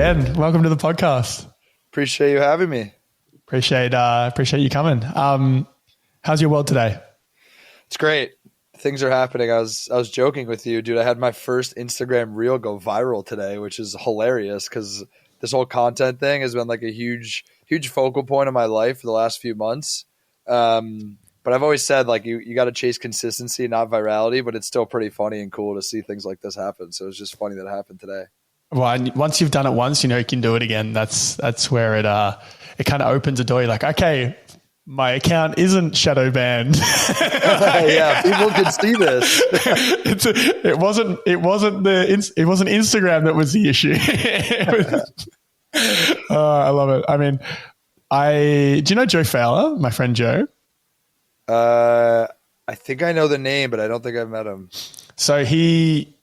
Ben, welcome to the podcast. Appreciate you having me. Appreciate you coming. How's your world today? It's great. Things are happening. I was joking with you, dude. I had my first Instagram reel go viral today, which is hilarious because this whole content thing has been like a huge focal point of my life for the last few months. But I've always said like you got to chase consistency, not virality. But it's still pretty funny and cool to see things like this happen. So it's just funny that it happened today. Well, once you've done it once, you know you can do it again. That's where it kind of opens a door. You're like, okay, my account isn't shadow banned. Yeah, people can see this. It wasn't Instagram that was the issue. I love it. I mean, do you know Joe Fowler, my friend Joe? I think I know the name, but I don't think I've met him. So he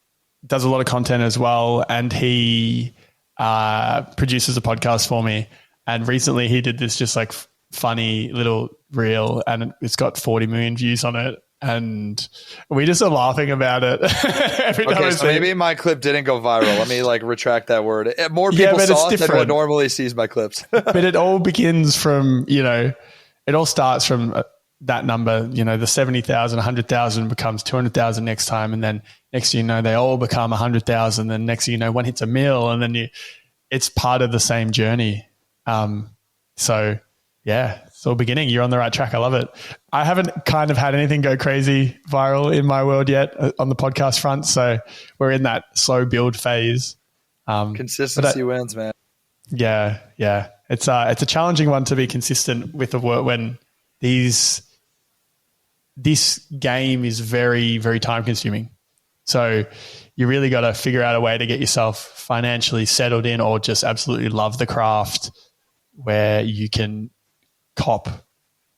does a lot of content as well, and he produces a podcast for me. And recently he did this just like funny little reel, and it's got 40 million views on it. And we just are laughing about it every time. Okay, so maybe my clip didn't go viral. Let me like retract that word. More people saw it than what normally sees my clips. But it all begins from, it all starts from that number, the 70,000, 100,000 becomes 200,000 next time. And then next thing you know, they all become 100,000. Then next thing you know, one hits a mil, and then it's part of the same journey. So yeah, it's all beginning. You're on the right track. I love it. I haven't kind of had anything go crazy viral in my world yet on the podcast front. So we're in that slow build phase. Consistency wins, man. Yeah. Yeah. It's a challenging one to be consistent with the work when this game is very, very time consuming. So you really got to figure out a way to get yourself financially settled in, or just absolutely love the craft where you can cop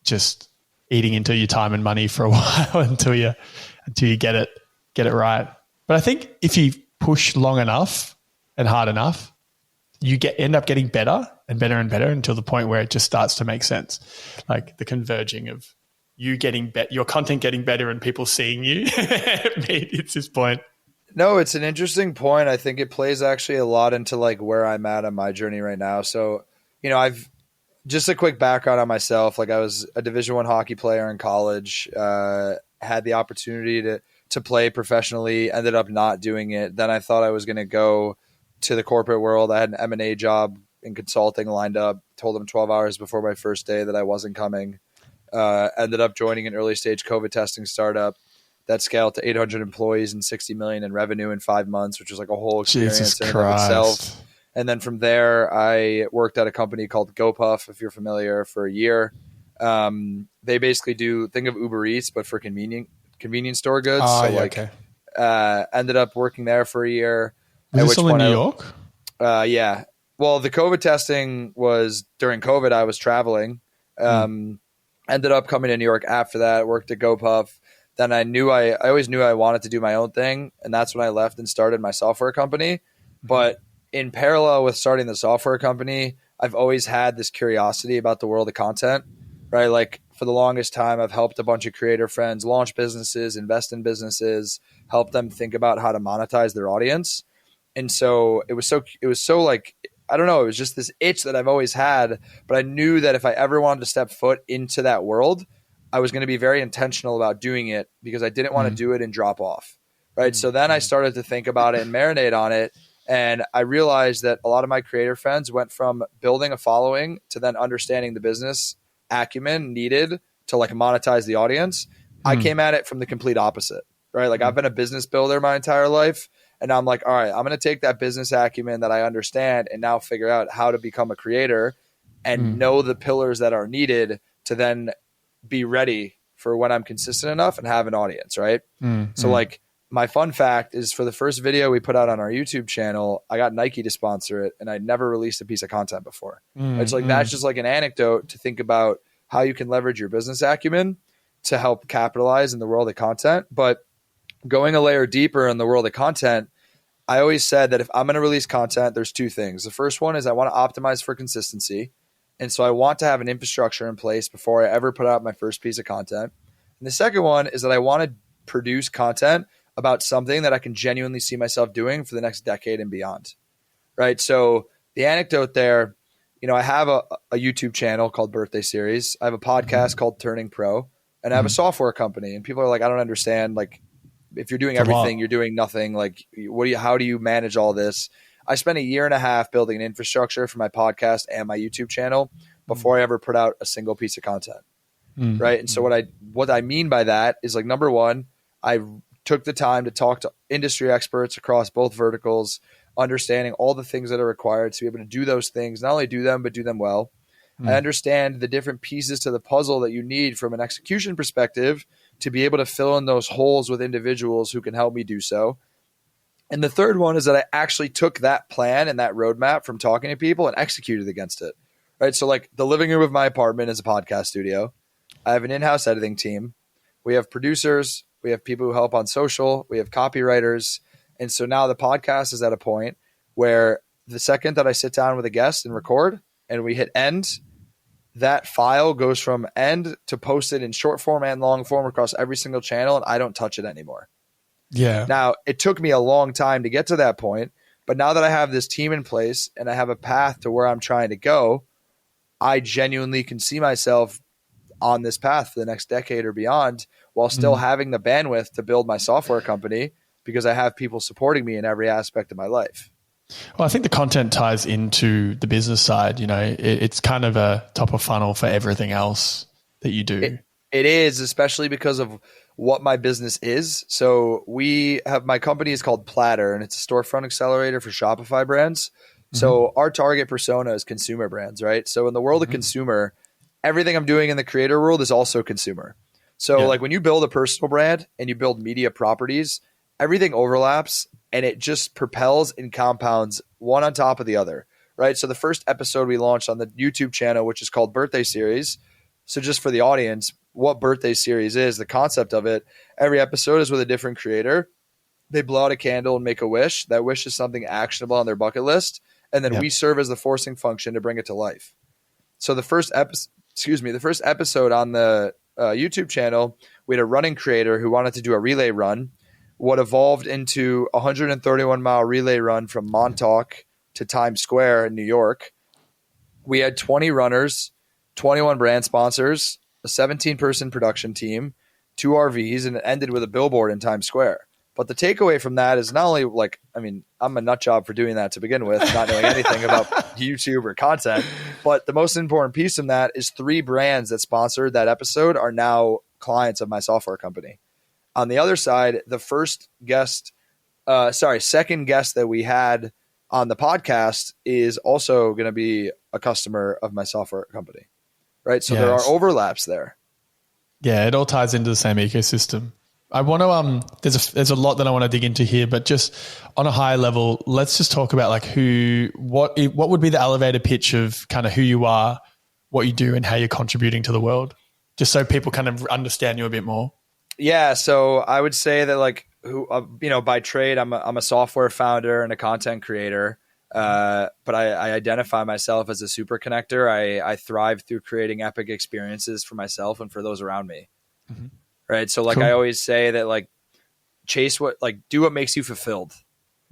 just eating into your time and money for a while until you get it right. But I think if you push long enough and hard enough, you end up getting better and better and better until the point where it just starts to make sense. Like the converging of you getting your content getting better and people seeing you. It's this point. No, it's an interesting point. I think it plays actually a lot into like where I'm at on my journey right now. So, I've just a quick background on myself. Like I was a Division I hockey player in college, had the opportunity to play professionally, ended up not doing it. Then I thought I was going to go to the corporate world. I had an M&A job in consulting lined up, told them 12 hours before my first day that I wasn't coming. Ended up joining an early stage COVID testing startup that scaled to 800 employees and 60 million in revenue in 5 months, which was like a whole experience in and of itself. And then from there, I worked at a company called GoPuff, if you're familiar, for a year. They basically think of Uber Eats, but for convenience store goods. Okay. Ended up working there for a year. Was this all in New York? Yeah. Well, the COVID testing was during COVID. I was traveling. Ended up coming to New York after that, worked at GoPuff. Then I always knew I wanted to do my own thing. And that's when I left and started my software company. But in parallel with starting the software company, I've always had this curiosity about the world of content, right? Like for the longest time, I've helped a bunch of creator friends launch businesses, invest in businesses, help them think about how to monetize their audience. And so it was so like, I don't know, it was just this itch that I've always had, but I knew that if I ever wanted to step foot into that world, I was going to be very intentional about doing it because I didn't want to do it and drop off. Right. So then I started to think about it and marinate on it. And I realized that a lot of my creator friends went from building a following to then understanding the business acumen needed to like monetize the audience. I came at it from the complete opposite, right? Like I've been a business builder my entire life. And I'm like, all right, I'm going to take that business acumen that I understand and now figure out how to become a creator and know the pillars that are needed to then be ready for when I'm consistent enough and have an audience, right? So like my fun fact is for the first video we put out on our YouTube channel, I got Nike to sponsor it and I'd never released a piece of content before. It's like, that's just like an anecdote to think about how you can leverage your business acumen to help capitalize in the world of content. But going a layer deeper in the world of content, I always said that if I'm going to release content, there's two things. The first one is I want to optimize for consistency. And so I want to have an infrastructure in place before I ever put out my first piece of content. And the second one is that I want to produce content about something that I can genuinely see myself doing for the next decade and beyond. Right. So the anecdote there, I have a YouTube channel called Birthday Series. I have a podcast called Turning Pro, and I have a software company. And people are like, I don't understand. Like, if you're doing everything, you're doing nothing. Like, how do you manage all this? I spent a year and a half building an infrastructure for my podcast and my YouTube channel before I ever put out a single piece of content. Right. And so what I mean by that is, like, number one, I took the time to talk to industry experts across both verticals, understanding all the things that are required to be able to do those things, not only do them, but do them well. I understand the different pieces to the puzzle that you need from an execution perspective to be able to fill in those holes with individuals who can help me do so. And the third one is that I actually took that plan and that roadmap from talking to people and executed against it. Right. So, like, the living room of my apartment is a podcast studio. I have an in-house editing team. We have producers. We have people who help on social. We have copywriters. And so now the podcast is at a point where the second that I sit down with a guest and record and we hit end, that file goes from end to posted in short form and long form across every single channel, and I don't touch it anymore. Yeah. Now, it took me a long time to get to that point, but now that I have this team in place and I have a path to where I'm trying to go, I genuinely can see myself on this path for the next decade or beyond, while still having the bandwidth to build my software company, because I have people supporting me in every aspect of my life. Well, I think the content ties into the business side. It's kind of a top of funnel for everything else that you do. It is, especially because of what my business is. So my company is called Platter, and it's a storefront accelerator for Shopify brands. So our target persona is consumer brands, right? So in the world of consumer, everything I'm doing in the creator world is also consumer. So like, when you build a personal brand and you build media properties, everything overlaps and it just propels and compounds one on top of the other, right? So the first episode we launched on the YouTube channel, which is called Birthday Series. So just for the audience, what Birthday Series is, the concept of it, every episode is with a different creator. They blow out a candle and make a wish. That wish is something actionable on their bucket list. And then we serve as the forcing function to bring it to life. So the first episode on the YouTube channel, we had a running creator who wanted to do a relay run. What evolved into a 131-mile relay run from Montauk to Times Square in New York. We had 20 runners, 21 brand sponsors, a 17-person production team, 2 RVs, and it ended with a billboard in Times Square. But the takeaway from that is not only, like, I mean, I'm a nut job for doing that to begin with, not knowing anything about YouTube or content, but the most important piece from that is 3 brands that sponsored that episode are now clients of my software company. On the other side, the second guest that we had on the podcast is also going to be a customer of my software company, right? So there are overlaps there. Yeah, it all ties into the same ecosystem. I want to, there's a lot that I want to dig into here, but just on a high level, let's just talk about, like, what would be the elevator pitch of kind of who you are, what you do, and how you're contributing to the world, just so people kind of understand you a bit more. Yeah. So I would say that, like, by trade, I'm a software founder and a content creator. But I identify myself as a super connector. I thrive through creating epic experiences for myself and for those around me. Mm-hmm. Right. So, like, cool. I always say that, like, do what makes you fulfilled.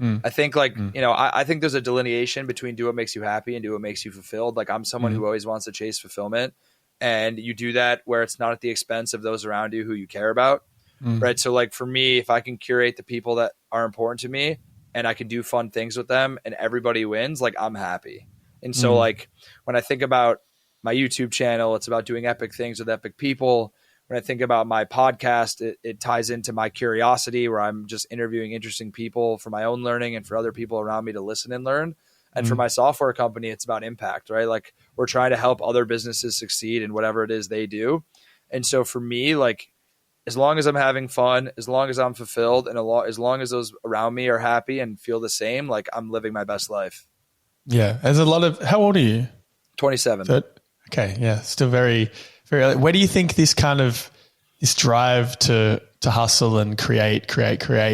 I think, like, I think there's a delineation between do what makes you happy and do what makes you fulfilled. Like, I'm someone who always wants to chase fulfillment, and you do that where it's not at the expense of those around you who you care about. Right. So, like, for me, if I can curate the people that are important to me and I can do fun things with them and everybody wins, like, I'm happy. And so, like, when I think about my YouTube channel, it's about doing epic things with epic people. When I think about my podcast, it ties into my curiosity, where I'm just interviewing interesting people for my own learning and for other people around me to listen and learn. And for my software company, it's about impact, right? Like, we're trying to help other businesses succeed in whatever it is they do. And so for me, like, as long as I'm having fun, as long as I'm fulfilled, and as long as those around me are happy and feel the same, like, I'm living my best life. Yeah. There's a lot of, how old are you? 27. Okay. Yeah. Still very, very early. Where do you think this kind of, this drive to hustle and create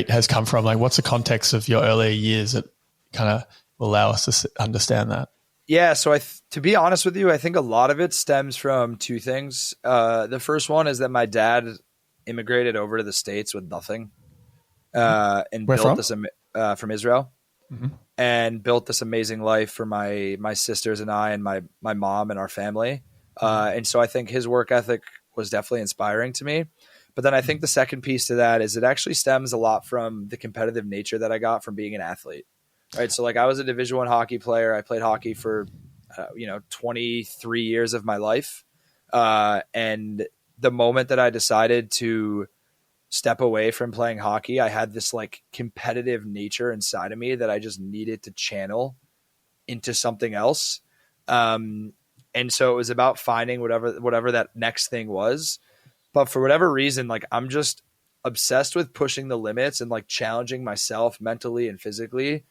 has come from? Like, what's the context of your earlier years that kind of will allow us to understand that? Yeah. So to be honest with you, I think a lot of it stems from 2 things. The first one is that my dad immigrated over to the States with nothing, and Where built from? this from Israel. and built this amazing life for my sisters and I and my mom and our family. And so I think his work ethic was definitely inspiring to me. But then I think the second piece to that is it actually stems a lot from the competitive nature that I got from being an athlete, right? So like I was a Division I hockey player. I played hockey for, 23 years of my life. And the moment that I decided to step away from playing hockey, I had this like competitive nature inside of me that I just needed to channel into something else. And so it was about finding whatever that next thing was. But for whatever reason, like I'm just obsessed with pushing the limits and like challenging myself mentally and physically,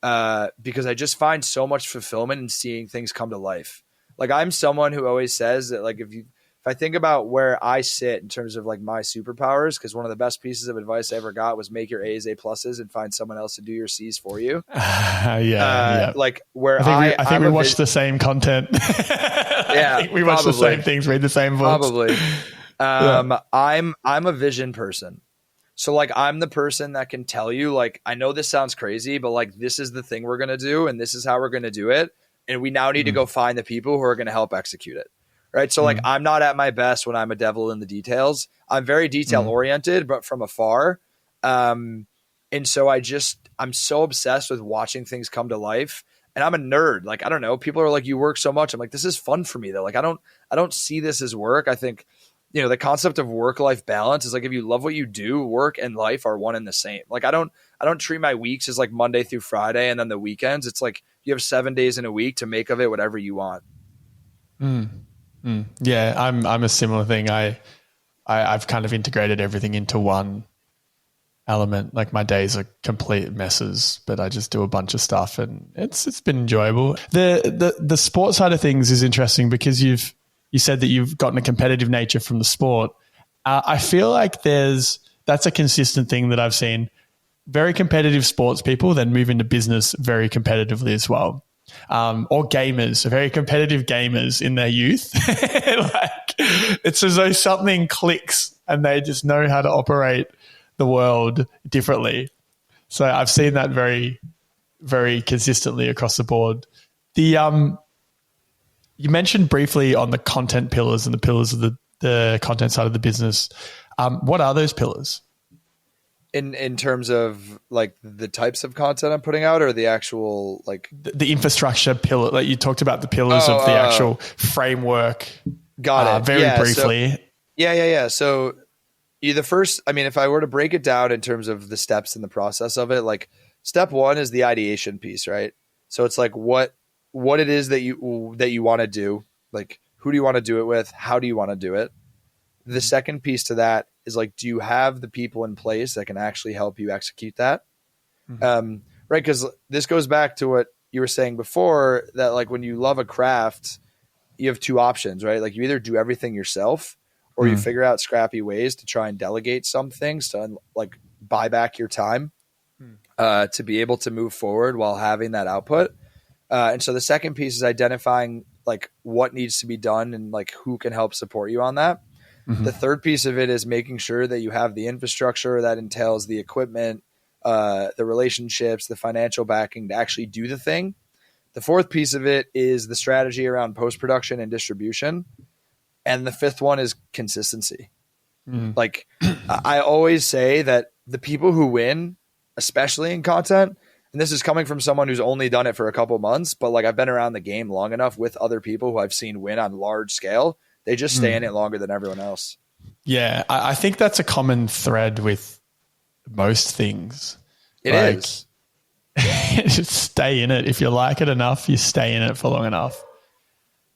because I just find so much fulfillment in seeing things come to life. Like I'm someone who always says that like if I think about where I sit in terms of like my superpowers, because one of the best pieces of advice I ever got was make your A's A+s and find someone else to do your C's for you. Like where I think we watch the same content. Yeah, we watch the same things, read the same books. Probably. I'm a vision person. So like I'm the person that can tell you like, I know this sounds crazy, but like this is the thing we're going to do and this is how we're going to do it. And we now need to go find the people who are going to help execute it. Right. So like I'm not at my best when I'm a devil in the details. I'm very detail oriented, but from afar. And so I'm so obsessed with watching things come to life. And I'm a nerd. Like, I don't know. People are like, you work so much. I'm like, this is fun for me though. Like, I don't see this as work. I think, the concept of work-life balance is like, if you love what you do, work and life are one and the same. Like, I don't treat my weeks as like Monday through Friday and then the weekends. It's like you have 7 days in a week to make of it whatever you want. Yeah, I'm a similar thing. I've kind of integrated everything into one element. Like my days are complete messes, but I just do a bunch of stuff and it's been enjoyable. The sports side of things is interesting because you said that you've gotten a competitive nature from the sport. I feel like that's a consistent thing that I've seen. Very competitive sports people then move into business very competitively as well. Or gamers, very competitive gamers in their youth. Like it's as though something clicks and they just know how to operate the world differently. So I've seen that very, very consistently across the board. You mentioned briefly on the content pillars and the pillars of the content side of the business. What are those pillars? In terms of like the types of content I'm putting out or the actual like the infrastructure pillar, like you talked about the pillars of the actual framework. Got it. Very briefly. So the first, if I were to break it down in terms of the steps in the process of it, like step one is the ideation piece, right? So it's like what it is that you want to do, like who do you want to do it with? How do you want to do it? The second piece to that is like, do you have the people in place that can actually help you execute that? Right. Because this goes back to what you were saying before, that like when you love a craft, you have two options, right? Like you either do everything yourself or you figure out scrappy ways to try and delegate some things to like buy back your time to be able to move forward while having that output. And so the second piece is identifying like what needs to be done and like who can help support you on that. The third piece of it is making sure that you have the infrastructure that entails the equipment, the relationships, the financial backing to actually do the thing. The fourth piece of it is the strategy around post-production and distribution. And the fifth one is consistency. Like I always say that the people who win, especially in content, and this is coming from someone who's only done it for a couple months, but like I've been around the game long enough with other people who I've seen win on large scale. They just stay in it longer than everyone else. Yeah, I think that's a common thread with most things. It is. Just stay in it. If you like it enough, you stay in it for long enough.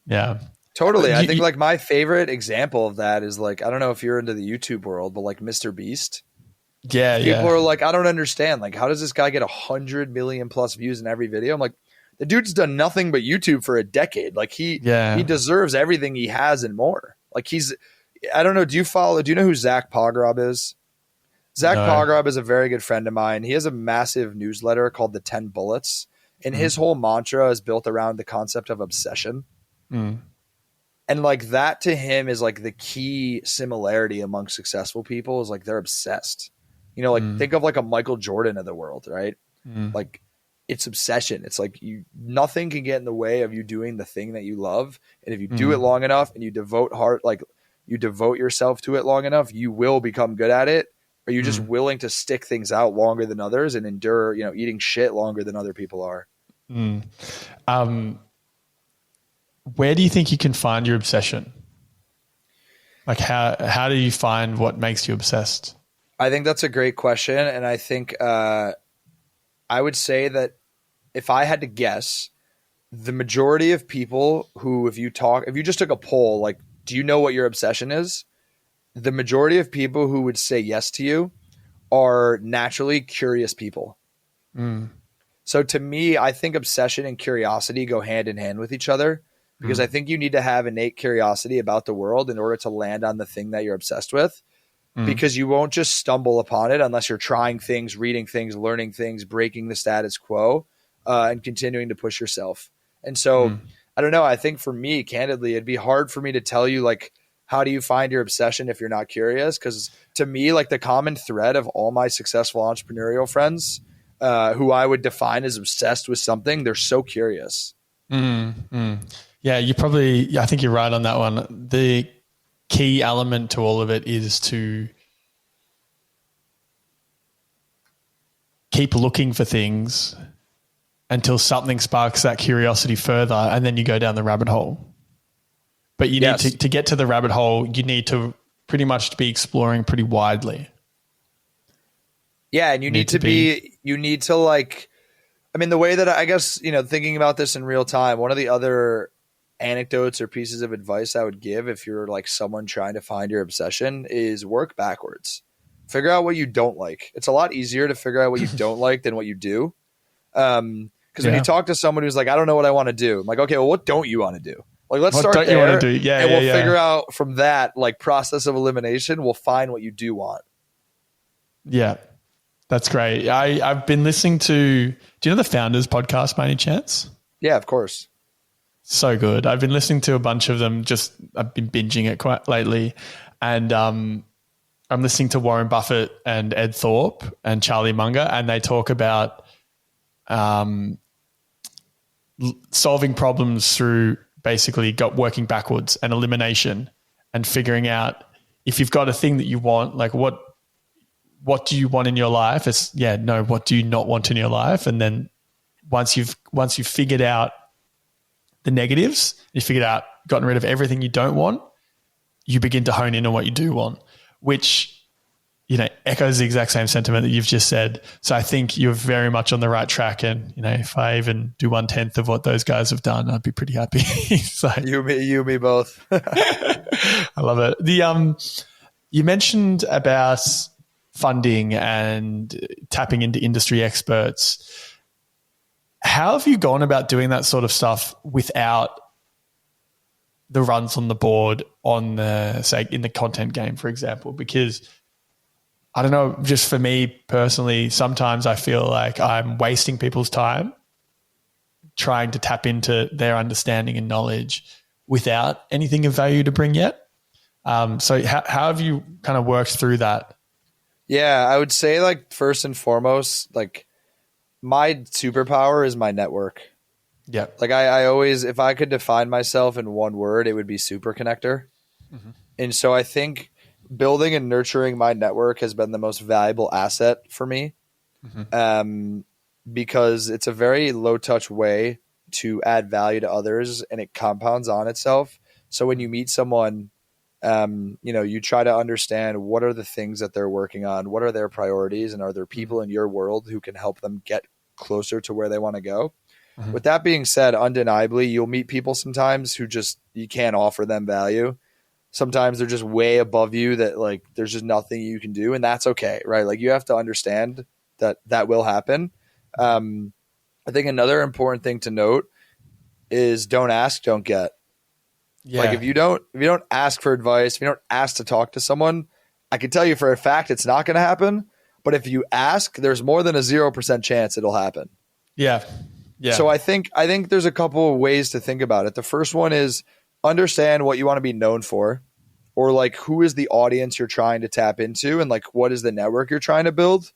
Yeah. Totally. I think like my favorite example of that is like, I don't know if you're into the YouTube world, but like Mr. Beast. Yeah. People are like, I don't understand. Like, how does this guy get 100 million plus views in every video? I'm like, the dude's done nothing but YouTube for a decade. Like he deserves everything he has and more. Like I don't know. Do you know who Zach Pogrub is? Zach Pogrub is a very good friend of mine. He has a massive newsletter called the 10 Bullets. And his whole mantra is built around the concept of obsession. And like that to him is like the key similarity among successful people is like, they're obsessed, like think of like a Michael Jordan of the world, right? Like it's obsession. It's like nothing can get in the way of you doing the thing that you love. And if you do it long enough and you devote yourself to it long enough, you will become good at it. Are you just willing to stick things out longer than others and endure, eating shit longer than other people are? Where do you think you can find your obsession? Like how do you find what makes you obsessed? I think that's a great question. And I think I would say that if I had to guess, the majority of people who, if you just took a poll, like, do you know what your obsession is? The majority of people who would say yes to you are naturally curious people. So to me, I think obsession and curiosity go hand in hand with each other, because I think you need to have innate curiosity about the world in order to land on the thing that you're obsessed with, because you won't just stumble upon it unless you're trying things, reading things, learning things, breaking the status quo, and continuing to push yourself. And so I don't know. I think for me, candidly, it'd be hard for me to tell you, like, how do you find your obsession if you're not curious? Because to me, like, the common thread of all my successful entrepreneurial friends, who I would define as obsessed with something, they're so curious. Yeah, I think you're right on that one. The key element to all of it is to keep looking for things until something sparks that curiosity further, and then you go down the rabbit hole. But you need to get to the rabbit hole, you need to pretty much be exploring pretty widely. Yeah, and you need to like, I mean, the way that I guess, thinking about this in real time, one of the other anecdotes or pieces of advice I would give if you're like someone trying to find your obsession is work backwards. Figure out what you don't like. It's a lot easier to figure out what you don't like than what you do. Because when you talk to someone who's like, I don't know what I want to do, I'm like, okay, well, what don't you want to do? Like, let's start there. You want to do? Yeah, and we'll figure out from that, like, process of elimination, we'll find what you do want. Yeah, that's great. I've been listening to, do you know the Founders podcast by any chance? Yeah, of course. So good. I've been listening to a bunch of them. I've been binging it quite lately. And I'm listening to Warren Buffett and Ed Thorpe and Charlie Munger, and they talk about solving problems through basically working backwards and elimination, and figuring out if you've got a thing that you want, like what do you want in your life? What do you not want in your life? And then once you've figured out the negatives, gotten rid of everything you don't want, you begin to hone in on what you do want, which, echoes the exact same sentiment that you've just said. So I think you're very much on the right track. And, if I even do 1/10 of what those guys have done, I'd be pretty happy. So, you, me both. I love it. You mentioned about funding and tapping into industry experts. How have you gone about doing that sort of stuff without the runs on the board in the content game, for example? Because I don't know, just for me personally, sometimes I feel like I'm wasting people's time trying to tap into their understanding and knowledge without anything of value to bring yet. So how have you kind of worked through that? Yeah, I would say, like, first and foremost, like, my superpower is my network. Yeah. Like, I always, if I could define myself in one word, it would be super connector. And so I think building and nurturing my network has been the most valuable asset for me, because it's a very low touch way to add value to others, and it compounds on itself. So when you meet someone, you try to understand what are the things that they're working on, what are their priorities, and are there people in your world who can help them get closer to where they want to go? With that being said, undeniably, you'll meet people sometimes who you can't offer them value. Sometimes they're just way above you that, like, there's just nothing you can do, and that's okay, right? Like, you have to understand that will happen. I think another important thing to note is don't ask, don't get. Yeah. Like, if you don't ask for advice, if you don't ask to talk to someone, I can tell you for a fact it's not going to happen. But if you ask, there's more than a 0% chance it'll happen. Yeah. Yeah. So I think there's a couple of ways to think about it. The first one is understand what you want to be known for, or like who is the audience you're trying to tap into, and like what is the network you're trying to build.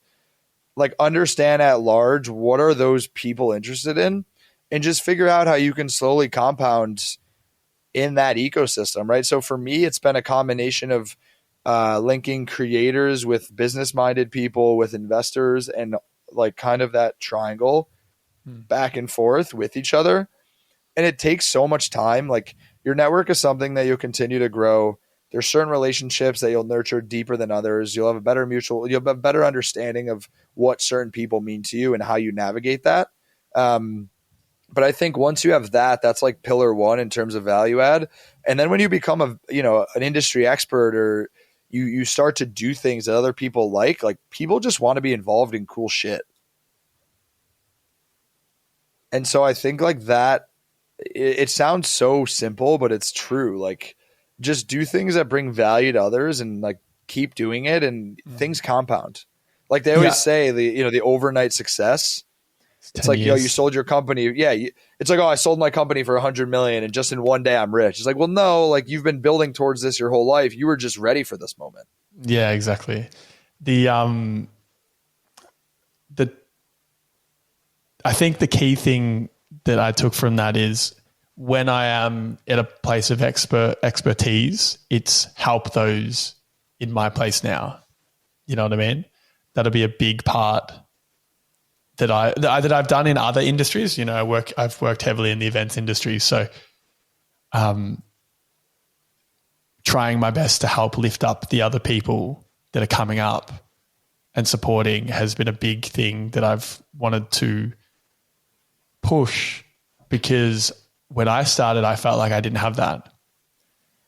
like understand at large what are those people interested in, and just figure out how you can slowly compound in that ecosystem, right? So for me, it's been a combination of linking creators with business-minded people, with investors, and like kind of that triangle back and forth with each other. And it takes so much time. Like your network is something that you'll continue to grow. There's certain relationships that you'll nurture deeper than others. You'll have you'll have a better understanding of what certain people mean to you and how you navigate that. But I think once you have that, that's like pillar one in terms of value add. And then when you become an industry expert, or you start to do things that other people like people just want to be involved in cool shit. And so I think like that, it sounds so simple, but it's true. Like just do things that bring value to others and like keep doing it, and things compound. Like they always say, the overnight success. It's like, you sold your company. Yeah. It's like, oh, I sold my company for 100 million and just in one day I'm rich. It's like, well, no, like you've been building towards this your whole life. You were just ready for this moment. Yeah, exactly. I think the key thing that I took from that is when I am at a place of expertise, it's help those in my place now. You know what I mean? That'll be a big part that I've done in other industries. I've worked heavily in the events industry. So trying my best to help lift up the other people that are coming up and supporting has been a big thing that I've wanted to push, because when I started, I felt like I didn't have that.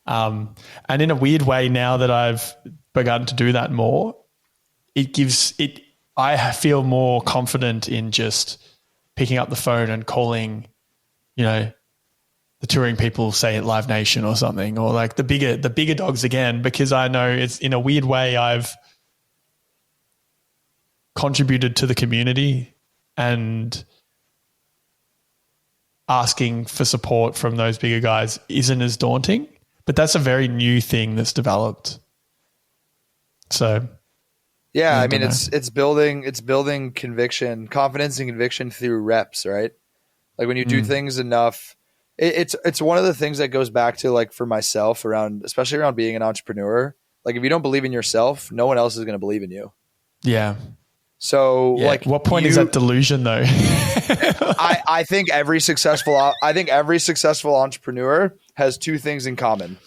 And in a weird way, now that I've begun to do that more, I feel more confident in just picking up the phone and calling, the touring people, say at Live Nation or something, or like the bigger dogs again, because I know it's in a weird way I've contributed to the community, and asking for support from those bigger guys isn't as daunting, but that's a very new thing that's developed. So yeah, I mean, it's building conviction, confidence and conviction through reps, right? Like when you do things enough, it's one of the things that goes back to like for myself especially around being an entrepreneur. Like if you don't believe in yourself, no one else is going to believe in you. Yeah. So like what point is that delusion though? I think every successful entrepreneur has two things in common.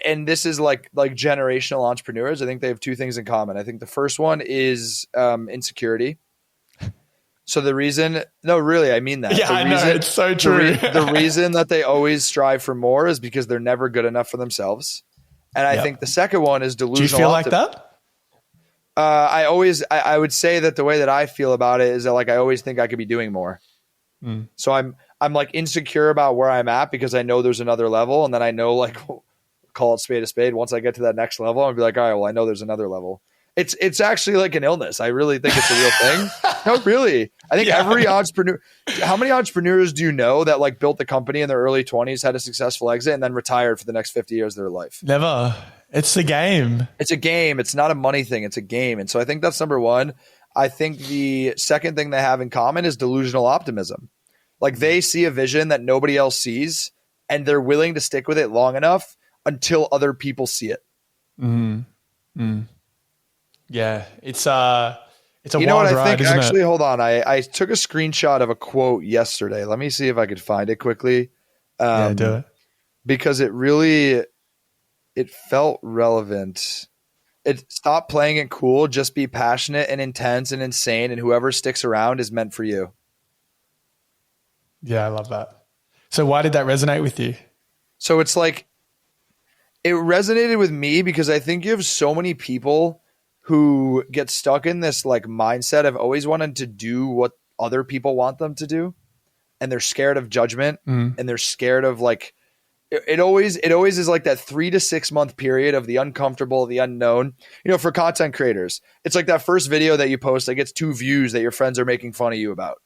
And this is like generational entrepreneurs. I think they have two things in common. I think the first one is insecurity. So I mean that. Yeah, I know. It's so true. The reason that they always strive for more is because they're never good enough for themselves. And I think the second one is delusional. Do you feel like that? I would say that the way that I feel about it is that like I always think I could be doing more. So I'm like insecure about where I'm at because I know there's another level, and then I know like call it spade a spade. Once I get to that next level, I'll be like, all right, well, I know there's another level. It's actually like an illness. I really think it's a real thing. No, really. I think every entrepreneur. How many entrepreneurs do you know that like built the company in their early 20s, had a successful exit, and then retired for the next 50 years of their life? Never. It's a game. It's a game. It's not a money thing. It's a game. And so I think that's number one. I think the second thing they have in common is delusional optimism. Like they see a vision that nobody else sees, and they're willing to stick with it long enough until other people see it. Yeah, it's a you know wild what I ride, think? isn't Actually, it? hold on. I took a screenshot of a quote yesterday. Let me see if I could find it quickly. Do it. Because it felt relevant. Stop playing it cool. Just be passionate and intense and insane, and whoever sticks around is meant for you. Yeah, I love that. So why did that resonate with you? So it's like, it resonated with me because I think you have so many people who get stuck in this like mindset of always wanting to do what other people want them to do. And they're scared of judgment, and they're scared of like, it always is like that 3 to 6 month period of the uncomfortable, the unknown, for content creators. It's like that first video that you post that gets 2 views that your friends are making fun of you about.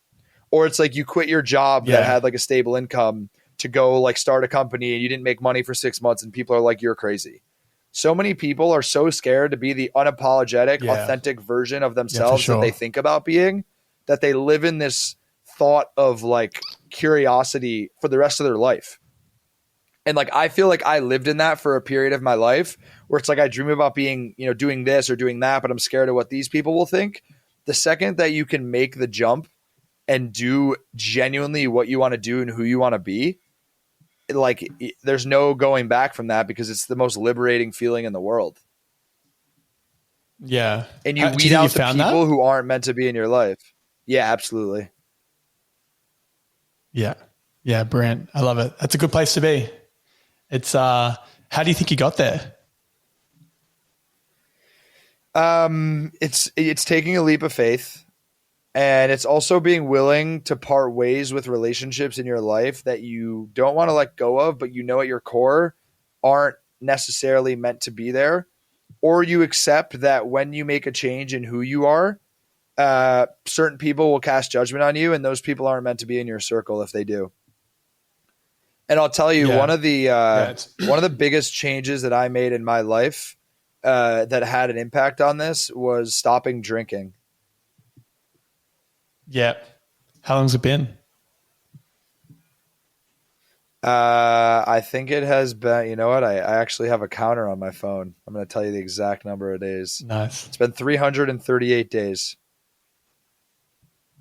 Or it's like you quit your job that had like a stable income to go like start a company, and you didn't make money for 6 months, and people are like, you're crazy. so many people are so scared to be the unapologetic, authentic version of themselves that they think about being, that they live in this thought of like curiosity for the rest of their life. And like, I feel like I lived in that for a period of my life where it's like, I dream about being, you know, doing this or doing that, but I'm scared of what these people will think. The second that you can make the jump and do genuinely what you want to do and who you want to be, like there's no going back from that, because it's the most liberating feeling in the world. Yeah. And you weed out the people who aren't meant to be in your life. Yeah, absolutely. Yeah. Yeah, brilliant. I love it. That's a good place to be. It's how do you think you got there? It's taking a leap of faith, and it's also being willing to part ways with relationships in your life that you don't want to let go of, but you know at your core aren't necessarily meant to be there. Or you accept that when you make a change in who you are, certain people will cast judgment on you, and those people aren't meant to be in your circle if they do. And I'll tell you, one of the biggest changes that I made in my life that had an impact on this was stopping drinking. Yeah. How long's it been? I think it has been, you know what? I actually have a counter on my phone. I'm going to tell you the exact number of days. Nice. It's been 338 days.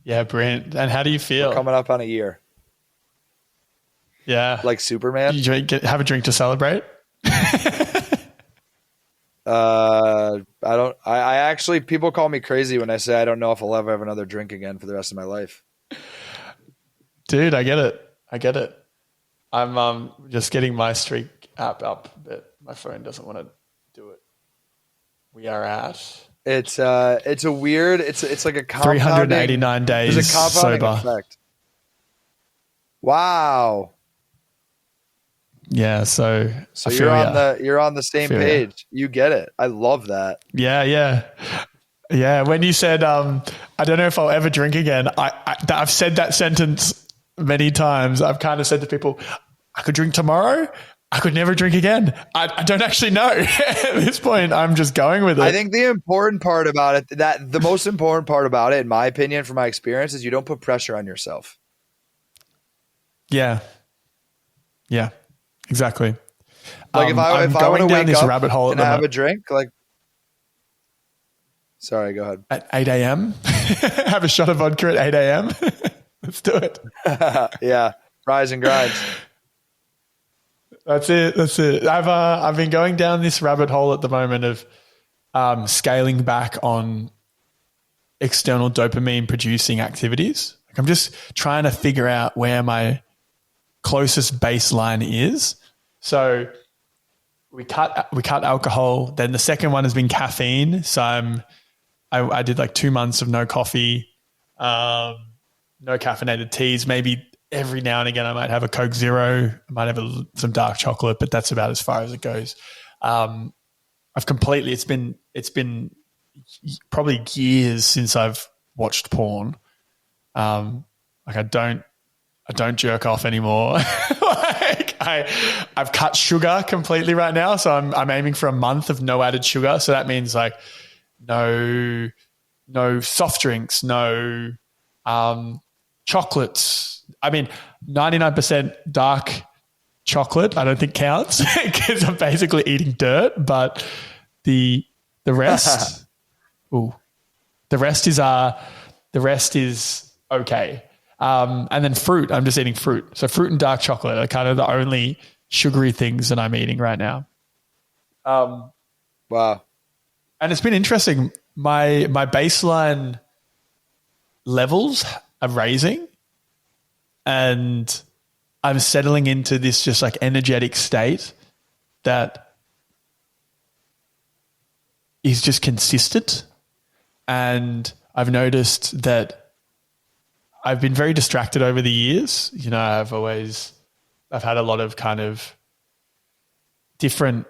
Yeah, brilliant. And how do you feel? We're coming up on a year. Yeah. Like Superman. Did you have a drink to celebrate? I actually, people call me crazy when I say I don't know if I'll ever have another drink again for the rest of my life. Dude, I get it. I'm just getting my Streak app up, but my phone doesn't want to do it. We are at. It's a weird. It's like a compounding. 389 days there's a compounding sober. effect. Wow. Yeah, so you're on the same page. You get it. I love that. Yeah. When you said, I don't know if I'll ever drink again. I've said that sentence many times. I've kind of said to people, I could drink tomorrow. I could never drink again. I don't actually know. At this point, I'm just going with it. I think the important part about it, the most important part about it, in my opinion, from my experience, is you don't put pressure on yourself. Yeah. Exactly. Like if I want to wake this up rabbit hole and have a drink, like, sorry, go ahead. At 8 a.m. have a shot of vodka at 8 a.m. Let's do it. Yeah, rise and grinds. That's it. I've been going down this rabbit hole at the moment of scaling back on external dopamine producing activities. Like I'm just trying to figure out where my closest baseline is. So we cut alcohol. Then the second one has been caffeine. So I did like 2 months of no coffee, no caffeinated teas. Maybe every now and again I might have a Coke Zero. I might have some dark chocolate, but that's about as far as it goes. It's been probably years since I've watched porn. Like I don't jerk off anymore. Like I've cut sugar completely right now. So I'm aiming for a month of no added sugar. So that means like no soft drinks, no chocolates. I mean, 99% dark chocolate I don't think counts because I'm basically eating dirt, but the rest, the rest is okay. And then fruit, I'm just eating fruit. So fruit and dark chocolate are kind of the only sugary things that I'm eating right now. Wow. And it's been interesting. My baseline levels are raising and I'm settling into this just like energetic state that is just consistent. And I've noticed that I've been very distracted over the years. You know, I've had a lot of kind of different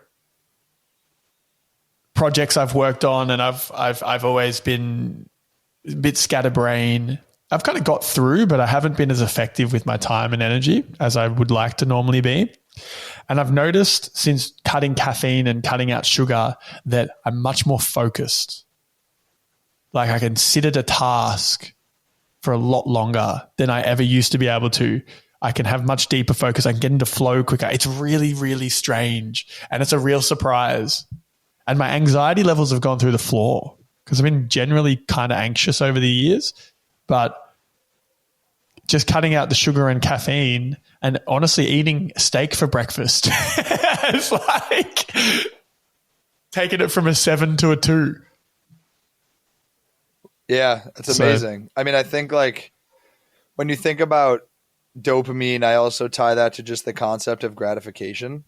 projects I've worked on, and I've always been a bit scatterbrained. I've kind of got through, but I haven't been as effective with my time and energy as I would like to normally be. And I've noticed since cutting caffeine and cutting out sugar that I'm much more focused. Like I can sit at a task for a lot longer than I ever used to be able to. I can have much deeper focus. I can get into flow quicker. It's really, really strange. And it's a real surprise. And my anxiety levels have gone through the floor because I've been generally kind of anxious over the years. But just cutting out the sugar and caffeine and honestly eating steak for breakfast, it's like taking it from a 7 to a 2. Yeah, that's amazing. I mean, I think like when you think about dopamine, I also tie that to just the concept of gratification,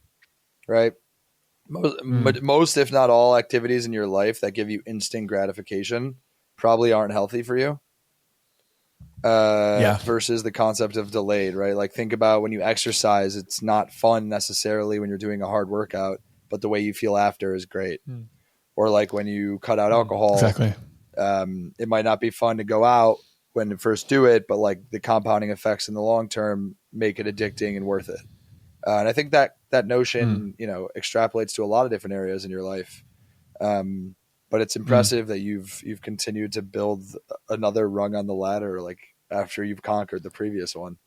right? Most, if not all, activities in your life that give you instant gratification probably aren't healthy for you. Versus the concept of delayed, right? Like think about when you exercise, it's not fun necessarily when you're doing a hard workout, but the way you feel after is great. Or like when you cut out alcohol, exactly. It might not be fun to go out when you first do it, but like the compounding effects in the long term make it addicting and worth it. And I think that notion, extrapolates to a lot of different areas in your life. But it's impressive that you've continued to build another rung on the ladder, like after you've conquered the previous one.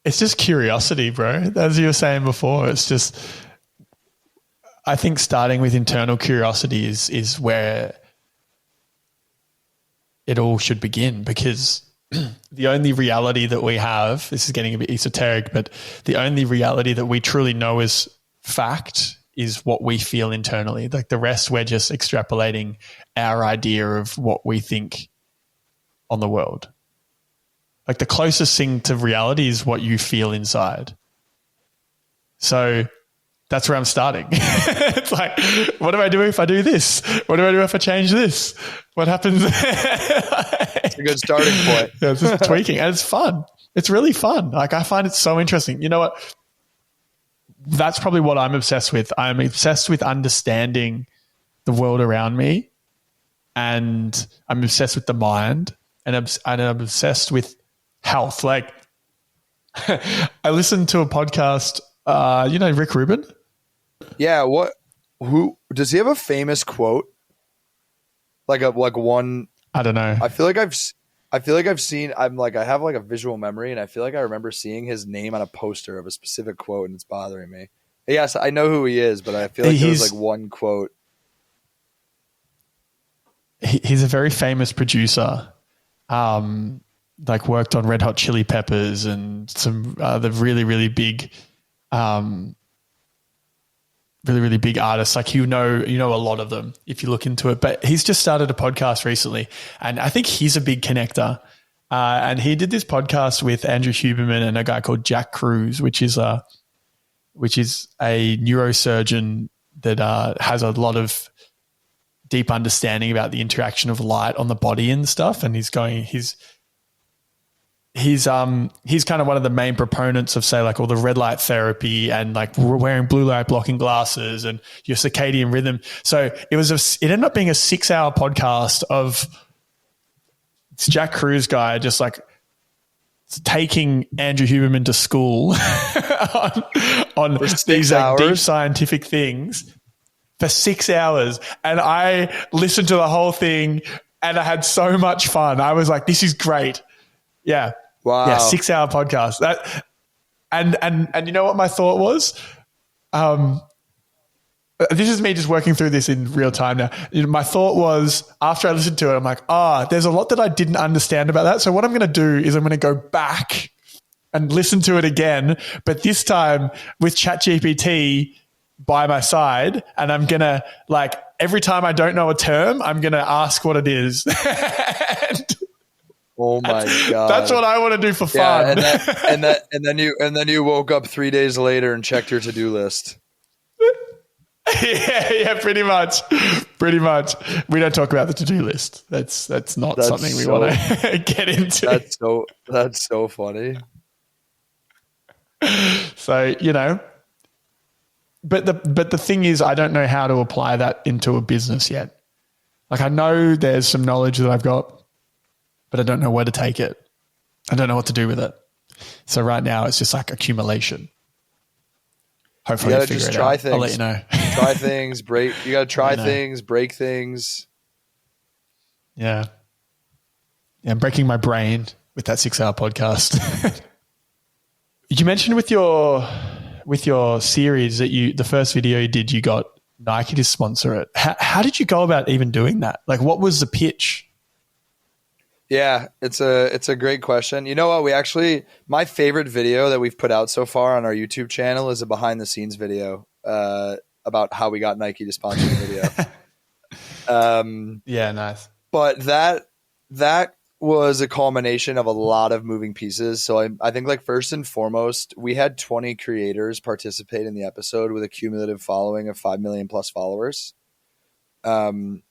It's just curiosity, bro. As you were saying before, it's just, I think starting with internal curiosity is where it all should begin, because the only reality that we have, this is getting a bit esoteric, but the only reality that we truly know is fact is what we feel internally. Like the rest, we're just extrapolating our idea of what we think on the world. Like the closest thing to reality is what you feel inside. So that's where I'm starting. It's like, what do I do if I do this? What do I do if I change this? What happens? It's a good starting point. Yeah, it's just tweaking, and it's fun. It's really fun. Like I find it so interesting. You know what? That's probably what I'm obsessed with. I'm obsessed with understanding the world around me, and I'm obsessed with the mind, and I'm obsessed with health. Like I listened to a podcast, Rick Rubin? Yeah. Who does he have a famous quote? Like one, I don't know. I feel like I've seen, I have like a visual memory, and I feel like I remember seeing his name on a poster of a specific quote, and it's bothering me. Yes, I know who he is, but I feel like there was like one quote. He's a very famous producer. Like worked on Red Hot Chili Peppers and some the really, really big, really, really big artists. Like you know a lot of them if you look into it. But he's just started a podcast recently, and I think he's a big connector. And he did this podcast with Andrew Huberman and a guy called Jack Cruz, which is a neurosurgeon that has a lot of deep understanding about the interaction of light on the body and stuff. And he's kind of one of the main proponents of, say, like all the red light therapy and like wearing blue light blocking glasses and your circadian rhythm. So it ended up being a 6-hour podcast of this Jack Cruz guy just like taking Andrew Huberman to school on these like deep scientific things for 6 hours. And I listened to the whole thing and I had so much fun. I was like, this is great. Yeah. Wow. Yeah. 6-hour podcast. And you know what my thought was? This is me just working through this in real time now. My thought was, after I listened to it, I'm like, there's a lot that I didn't understand about that. So what I'm going to do is I'm going to go back and listen to it again, but this time with ChatGPT by my side. And I'm going to, like, every time I don't know a term, I'm going to ask what it is. Oh my God. That's what I want to do for fun. And then you woke up 3 days later and checked your to-do list. Yeah, pretty much. We don't talk about the to-do list. That's not something we want to get into. That's so funny. So, but the thing is, I don't know how to apply that into a business yet. Like, I know there's some knowledge that I've got but I don't know where to take it. I don't know what to do with it. So right now it's just like accumulation. Hopefully you I'll gotta figure just it try out. things. I'll let you know. Try things, break. You gotta try things, break things. Yeah. Yeah, I'm breaking my brain with that 6-hour podcast. You mentioned with your series that the first video you did, you got Nike to sponsor it. How did you go about even doing that? Like, what was the pitch? Yeah, it's a great question. You know what? My favorite video that we've put out so far on our YouTube channel is a behind the scenes video about how we got Nike to sponsor the video. Yeah, nice. But that was a culmination of a lot of moving pieces. So I think, like, first and foremost, we had 20 creators participate in the episode with a cumulative following of 5 million plus followers. And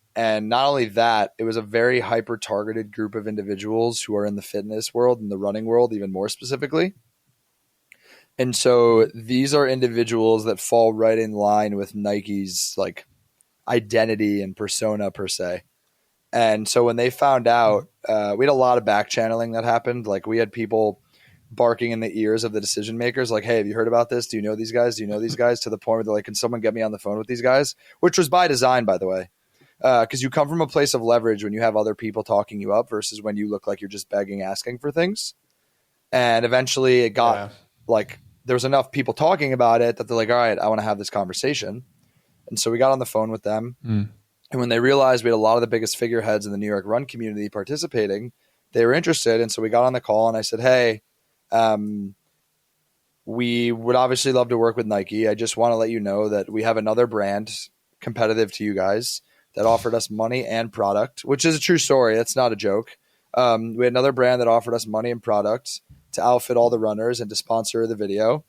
not only that, it was a very hyper-targeted group of individuals who are in the fitness world and the running world, even more specifically. And so these are individuals that fall right in line with Nike's like identity and persona per se. And so when they found out, we had a lot of back channeling that happened. Like, we had people barking in the ears of the decision makers, like, hey, have you heard about this? Do you know these guys? Do you know these guys? To the point where they're like, can someone get me on the phone with these guys? Which was by design, by the way. Because you come from a place of leverage when you have other people talking you up versus when you look like you're just begging, asking for things. And eventually it got like, there was enough people talking about it that they're like, all right, I want to have this conversation. And so we got on the phone with them. And when they realized we had a lot of the biggest figureheads in the New York run community participating, they were interested. And so we got on the call and I said, hey, we would obviously love to work with Nike. I just want to let you know that we have another brand competitive to you guys that offered us money and product, which is a true story. That's not a joke. We had another brand that offered us money and product to outfit all the runners and to sponsor the video.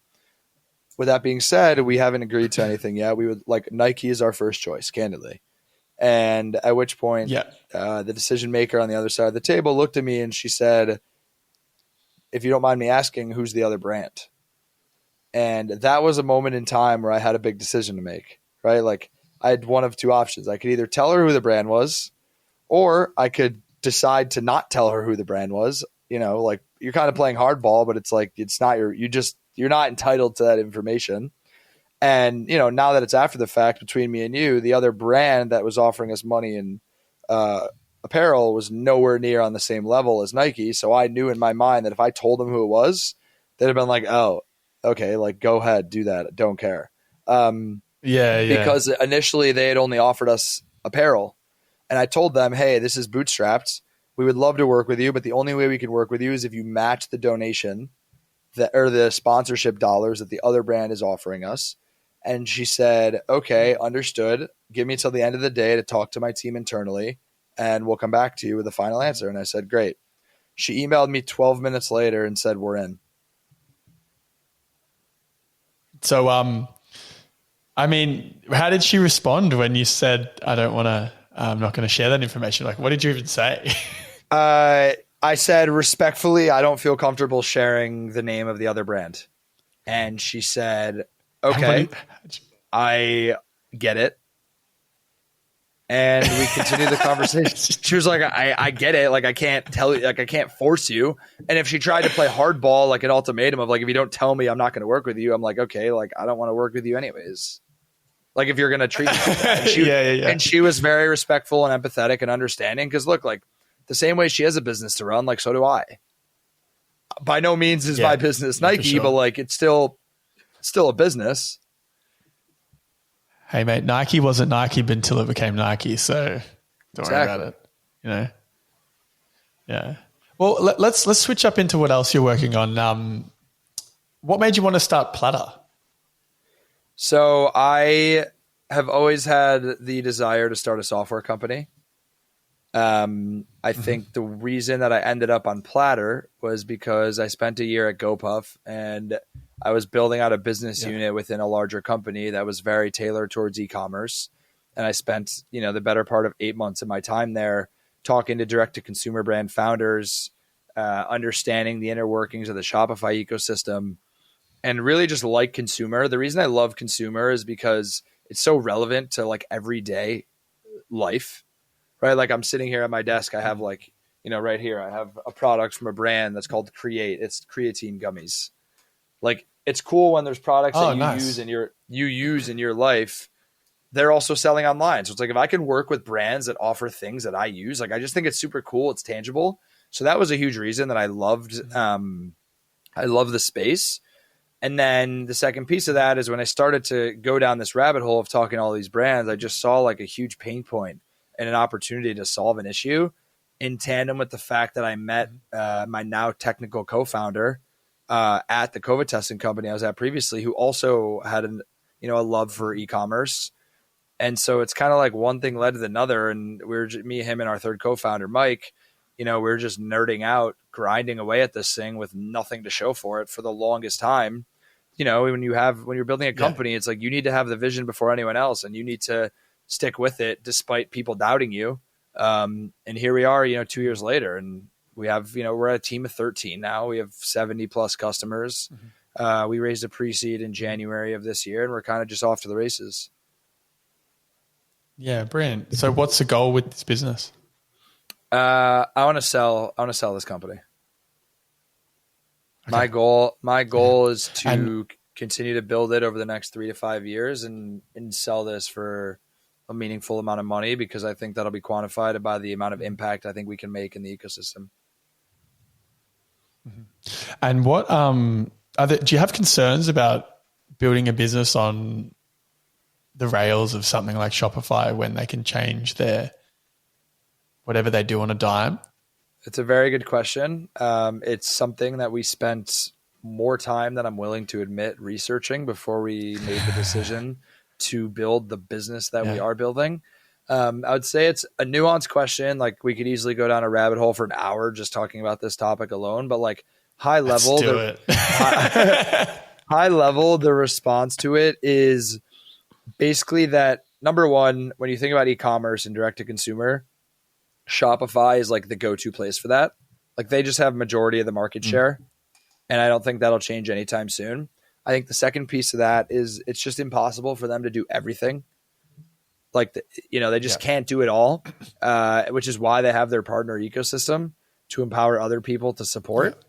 With that being said, we haven't agreed to anything yet. We would like Nike is our first choice, candidly. And at which point the decision maker on the other side of the table looked at me and she said, if you don't mind me asking, who's the other brand? And that was a moment in time where I had a big decision to make, right? Like, I had one of two options. I could either tell her who the brand was, or I could decide to not tell her who the brand was. You know, like, you're kind of playing hardball, but it's like, it's not you're not entitled to that information. And, you know, now that it's after the fact between me and you, the other brand that was offering us money and apparel was nowhere near on the same level as Nike. So I knew in my mind that if I told them who it was, they'd have been like, oh, okay, like, go ahead, do that. Don't care. Because initially they had only offered us apparel. And I told them, hey, this is bootstrapped. We would love to work with you, but the only way we can work with you is if you match the donation or the sponsorship dollars that the other brand is offering us. And she said, okay, understood. Give me till the end of the day to talk to my team internally, and we'll come back to you with a final answer. And I said, great. She emailed me 12 minutes later and said, we're in. So, I mean, how did she respond when you said, I'm not going to share that information? Like, what did you even say? I said, respectfully, I don't feel comfortable sharing the name of the other brand. And she said, okay, I get it. And we continued the conversation. She was like, I get it. Like, I can't tell you, like, I can't force you. And if she tried to play hardball, like an ultimatum of like, if you don't tell me, I'm not going to work with you. I'm like, okay, like, I don't want to work with you anyways. Like, if you're going to treat me like that. And she was very respectful and empathetic and understanding. Cause look, like, the same way she has a business to run, like, so do I. By no means is my business Nike, but like, it's still a business. Hey mate, Nike wasn't Nike until it became Nike. So don't worry about it. You know? Yeah. Well, let's switch up into what else you're working on. What made you want to start Platter? So I have always had the desire to start a software company. I think the reason that I ended up on Platter was because I spent a year at GoPuff and I was building out a business unit within a larger company that was very tailored towards e-commerce. And I spent, the better part of 8 months of my time there talking to direct to consumer brand founders, understanding the inner workings of the Shopify ecosystem, and really just like consumer. The reason I love consumer is because it's so relevant to like everyday life. Right? Like, I'm sitting here at my desk. I have like right here, I have a product from a brand that's called Create. It's creatine gummies. Like, it's cool when there's products that you use in your life. They're also selling online. So it's like, if I can work with brands that offer things that I use, like, I just think it's super cool. It's tangible. So that was a huge reason that I loved the space. And then the second piece of that is when I started to go down this rabbit hole of talking to all these brands, I just saw like a huge pain point and an opportunity to solve an issue in tandem with the fact that I met my now technical co-founder at the COVID testing company I was at previously, who also had a love for e-commerce. And so it's kind of like one thing led to another. And me, him, and our third co-founder, Mike, we were just nerding out, grinding away at this thing with nothing to show for it for the longest time. When you're building a company, it's like, you need to have the vision before anyone else, and you need to stick with it despite people doubting you. And here we are, 2 years later, and we have, we're at a team of 13 now. We have 70 plus customers. Mm-hmm. We raised a pre-seed in January of this year, and we're kind of just off to the races. Yeah, brilliant. So what's the goal with this business? I want to sell this company. Okay. My goal is to continue to build it over the next 3 to 5 years and sell this for a meaningful amount of money, because I think that'll be quantified by the amount of impact I think we can make in the ecosystem. Mm-hmm. And what do you have concerns about building a business on the rails of something like Shopify when they can change their whatever they do on a dime? It's a very good question. It's something that we spent more time than I'm willing to admit researching before we made the decision to build the business that we are building. I would say it's a nuanced question. Like, we could easily go down a rabbit hole for an hour just talking about this topic alone, but like high level, high level, the response to it is basically that, number one, when you think about e-commerce and direct to consumer, Shopify is like the go-to place for that. Like, they just have majority of the market share, and I don't think that'll change anytime soon. I think the second piece of that is it's just impossible for them to do everything. Like, they just can't do it all, which is why they have their partner ecosystem to empower other people to support.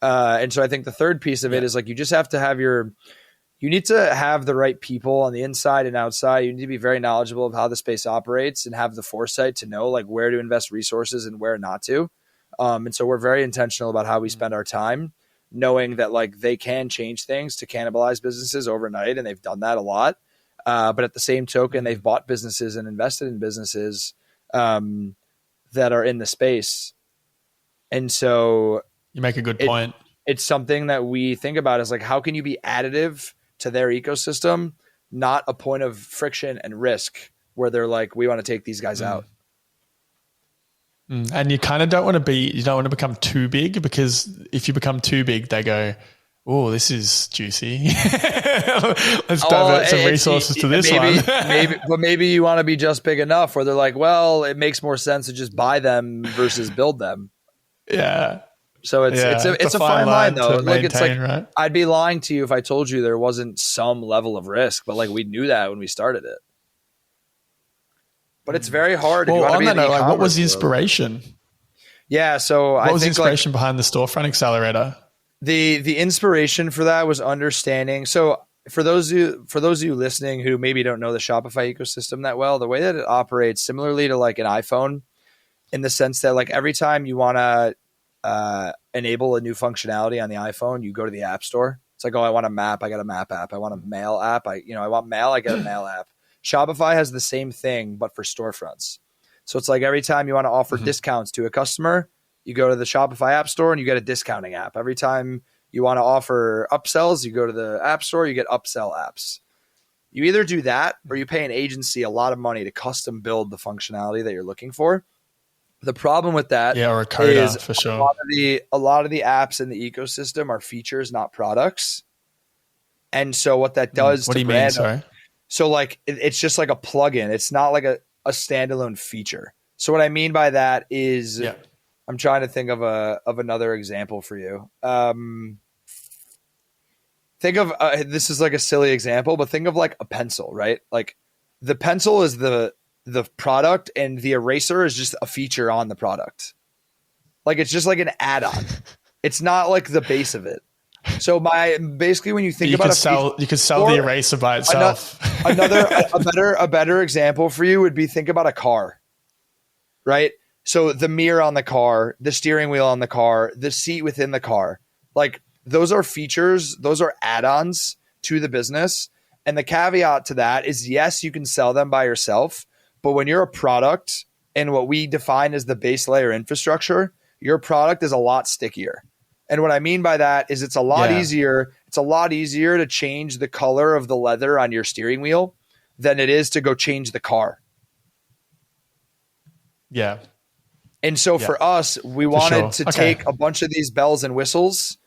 And so I think the third piece of it is like, you just have to have you need to have the right people on the inside and outside. You need to be very knowledgeable of how the space operates and have the foresight to know like where to invest resources and where not to. And so we're very intentional about how we spend our time, knowing that like they can change things to cannibalize businesses overnight. And they've done that a lot. But at the same token, they've bought businesses and invested in businesses that are in the space. And so you make a good point. It's something that we think about as like, how can you be additive to their ecosystem, not a point of friction and risk where they're like, we want to take these guys out. And you kind of don't want to become too big, because if you become too big, they go, oh, this is juicy. Let's divert some resources to this one. Maybe you want to be just big enough where they're like, well, it makes more sense to just buy them versus build them. Yeah. So it's a fine line though. Like, maintain, it's like, right? I'd be lying to you if I told you there wasn't some level of risk, but like, we knew that when we started it. But it's very hard. Well, on that note, like, what was the inspiration? Yeah. So what was the inspiration behind the Storefront Accelerator? The inspiration for that was understanding. So for those of you listening who maybe don't know the Shopify ecosystem that well, the way that it operates similarly to like an iPhone, in the sense that like every time you want to enable a new functionality on the iPhone, you go to the App Store. It's like, oh, I want a map, I got a map app. I want a mail app, I want mail, I get a mail app. Shopify has the same thing, but for storefronts. So it's like every time you want to offer discounts to a customer, you go to the Shopify App Store and you get a discounting app. Every time you want to offer upsells, you go to the App Store, you get upsell apps. You either do that or you pay an agency a lot of money to custom build the functionality that you're looking for. The problem with that or a coder, is for sure. a lot of the apps in the ecosystem are features, not products. And so what that does what do you mean? Sorry. So like it's just like a plugin. It's not like a standalone feature. So what I mean by that is I'm trying to think of another example for you. Think of this is like a silly example, but think of like a pencil, right? Like the pencil is the product and the eraser is just a feature on the product. Like it's just like an add-on. It's not like the base of it. So basically when you think about you could sell the eraser by itself. A better example for you would be, think about a car, right? So the mirror on the car, the steering wheel on the car, the seat within the car, like those are features, those are add-ons to the business. And the caveat to that is, yes, you can sell them by yourself, but when you're a product and what we define as the base layer infrastructure, your product is a lot stickier. And what I mean by that is it's a lot easier. It's a lot easier to change the color of the leather on your steering wheel than it is to go change the car. Yeah. And so for us, we wanted to take a bunch of these bells and whistles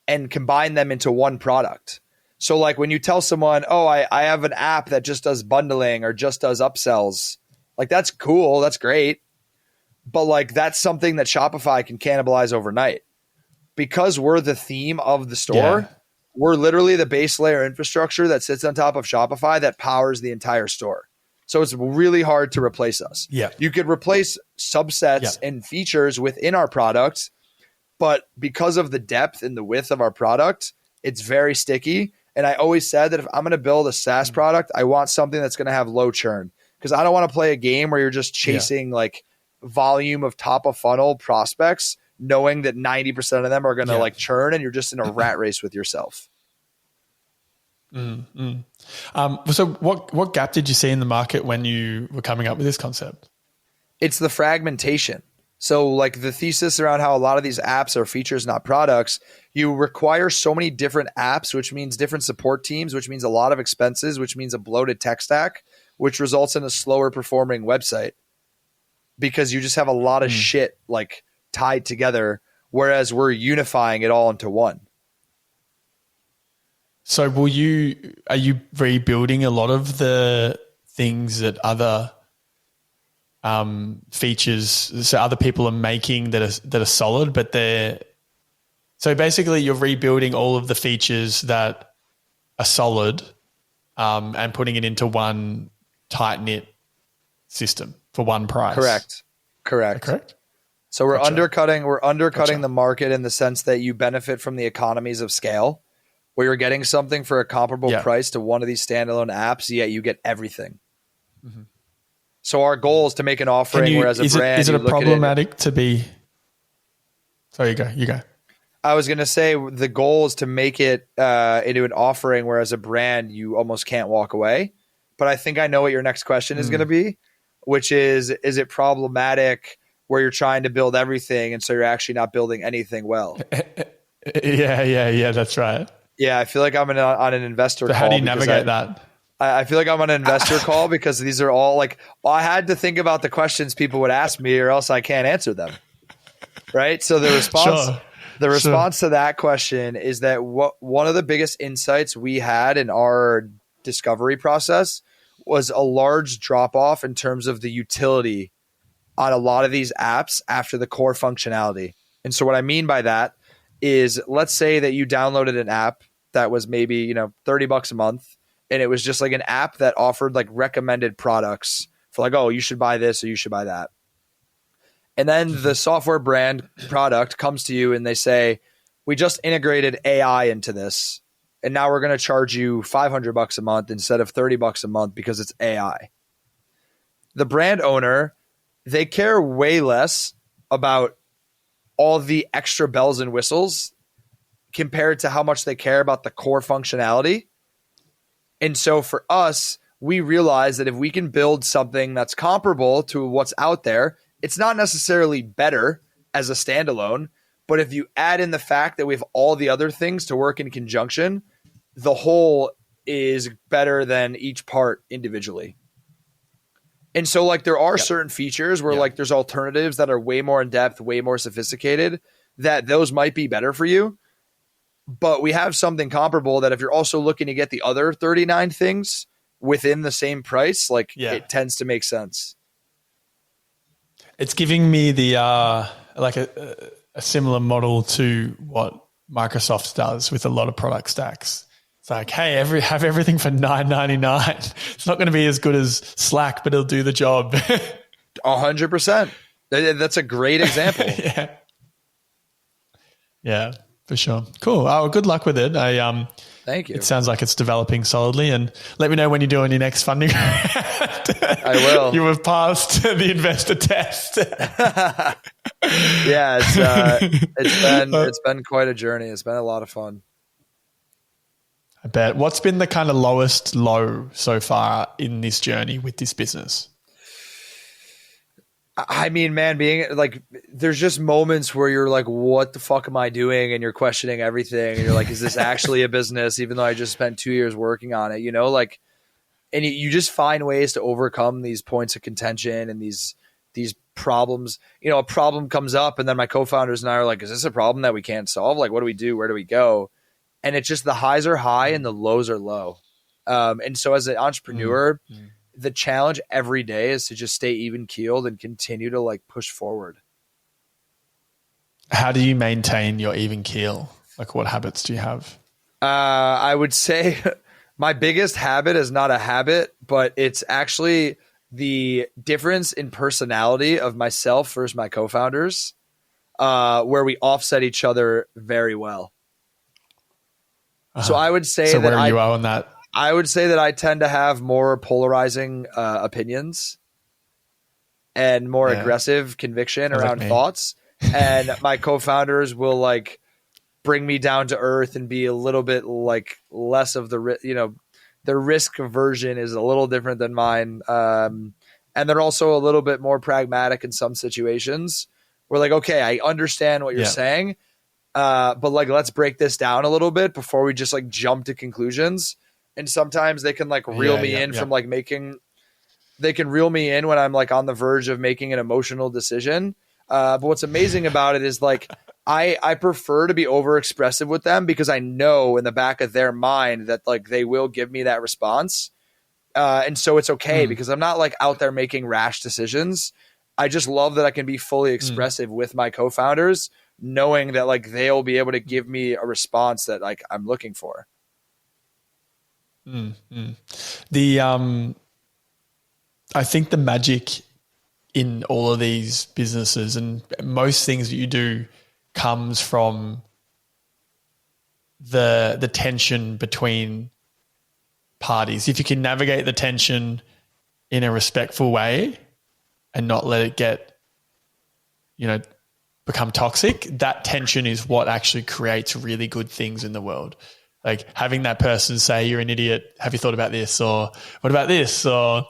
and combine them into one product. So like when you tell someone, oh, I have an app that just does bundling or just does upsells, like that's cool. That's great. But like that's something that Shopify can cannibalize overnight. Because we're the theme of the store, we're literally the base layer infrastructure that sits on top of Shopify that powers the entire store. So it's really hard to replace us. Yeah. You could replace subsets and features within our product, but because of the depth and the width of our product, it's very sticky. And I always said that if I'm going to build a SaaS product, I want something that's going to have low churn, because I don't want to play a game where you're just chasing like volume of top of funnel prospects, knowing that 90% of them are going to like churn and you're just in a rat race with yourself. So what gap did you see in the market when you were coming up with this concept? It's the fragmentation. So like the thesis around how a lot of these apps are features, not products, you require so many different apps, which means different support teams, which means a lot of expenses, which means a bloated tech stack, which results in a slower performing website because you just have a lot of shit like tied together, whereas we're unifying it all into one. So are you rebuilding a lot of the things that other features, so other people are making that are solid, but so basically you're rebuilding all of the features that are solid and putting it into one tight knit system for one price. Correct. So we're undercutting the market in the sense that you benefit from the economies of scale, where you're getting something for a comparable price to one of these standalone apps, yet you get everything. Mm-hmm. So our goal is to make an offering where as a brand... Is it problematic to be... Sorry, you go. I was going to say the goal is to make it into an offering where as a brand you almost can't walk away. But I think I know what your next question is going to be, which is it problematic where you're trying to build everything and so you're actually not building anything well? Yeah, that's right. Yeah, I feel like I'm on an investor call. How do you navigate that? I feel like I'm on an investor call because these are all like, I had to think about the questions people would ask me or else I can't answer them. Right? So the response to that question is that one of the biggest insights we had in our discovery process was a large drop off in terms of the utility on a lot of these apps after the core functionality. And so what I mean by that is, let's say that you downloaded an app that was maybe, $30 a month. And it was just like an app that offered like recommended products for like, oh, you should buy this or you should buy that. And then the software brand product comes to you and they say, we just integrated AI into this. And now we're going to charge you $500 a month instead of $30 a month because it's AI. The brand owner, they care way less about all the extra bells and whistles compared to how much they care about the core functionality. And so for us, we realize that if we can build something that's comparable to what's out there, it's not necessarily better as a standalone, but if you add in the fact that we have all the other things to work in conjunction, the whole is better than each part individually. And so like there are certain features where like there's alternatives that are way more in depth, way more sophisticated, that those might be better for you. But we have something comparable that if you're also looking to get the other 39 things within the same price, like it tends to make sense. It's giving me the like a similar model to what Microsoft does with a lot of product stacks. It's like, hey, have everything for $9.99. It's not going to be as good as Slack, but it'll do the job. 100%. That's a great example. Yeah. Yeah, for sure. Cool. Oh, good luck with it. Thank you. It sounds like it's developing solidly, and let me know when you're doing your next funding. I will. You have passed the investor test. Yeah, it's been quite a journey. It's been a lot of fun. I bet. What's been the kind of lowest low so far in this journey with this business? I mean, man, being like, there's just moments where you're like, what the fuck am I doing? And you're questioning everything. And you're like, is this actually a business? Even though I just spent 2 years working on it, like, and you just find ways to overcome these points of contention and these problems. A problem comes up, and then my co-founders and I are like, is this a problem that we can't solve? Like, what do we do? Where do we go? And it's just the highs are high and the lows are low. And so as an entrepreneur, the challenge every day is to just stay even keeled and continue to like push forward. How do you maintain your even keel? Like, what habits do you have? I would say my biggest habit is not a habit, but it's actually the difference in personality of myself versus my co-founders, where we offset each other very well. So I would say so that where you are on that. I would say that I tend to have more polarizing opinions and more aggressive conviction around thoughts. And my co-founders will like bring me down to earth and be a little bit like less of the, their risk aversion is a little different than mine. And they're also a little bit more pragmatic in some situations. We're like, okay, I understand what you're saying. But like, let's break this down a little bit before we just like jump to conclusions. And sometimes they can like reel me in from like they can reel me in when I'm like on the verge of making an emotional decision. But what's amazing about it is like, I prefer to be over expressive with them because I know in the back of their mind that like they will give me that response. And so it's okay because I'm not like out there making rash decisions. I just love that I can be fully expressive with my co-founders, knowing that like they'll be able to give me a response that like I'm looking for. I think the magic in all of these businesses and most things that you do comes from the tension between parties. If you can navigate the tension in a respectful way and not let it get, become toxic, that tension is what actually creates really good things in the world. Like having that person say, you're an idiot. Have you thought about this? Or what about this? Or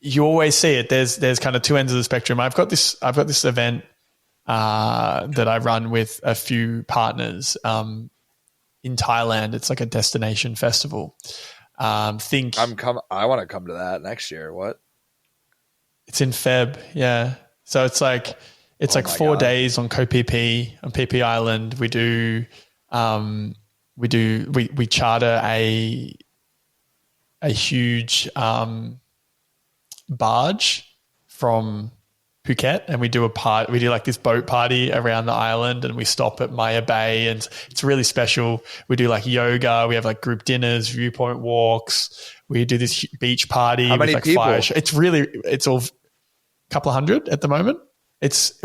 you always see it. There's kind of two ends of the spectrum. I've got this event that I run with a few partners in Thailand. It's like a destination festival. I want to come to that next year. What? It's in Feb. Yeah. So it's like 4 days on Koh-Phi on Phi Island. We charter a huge barge from Phuket, and we do like this boat party around the island, and we stop at Maya Bay, and it's really special. We do like yoga, we have like group dinners, viewpoint walks. We do this beach party. How many with like people? It's all a couple of hundred at the moment.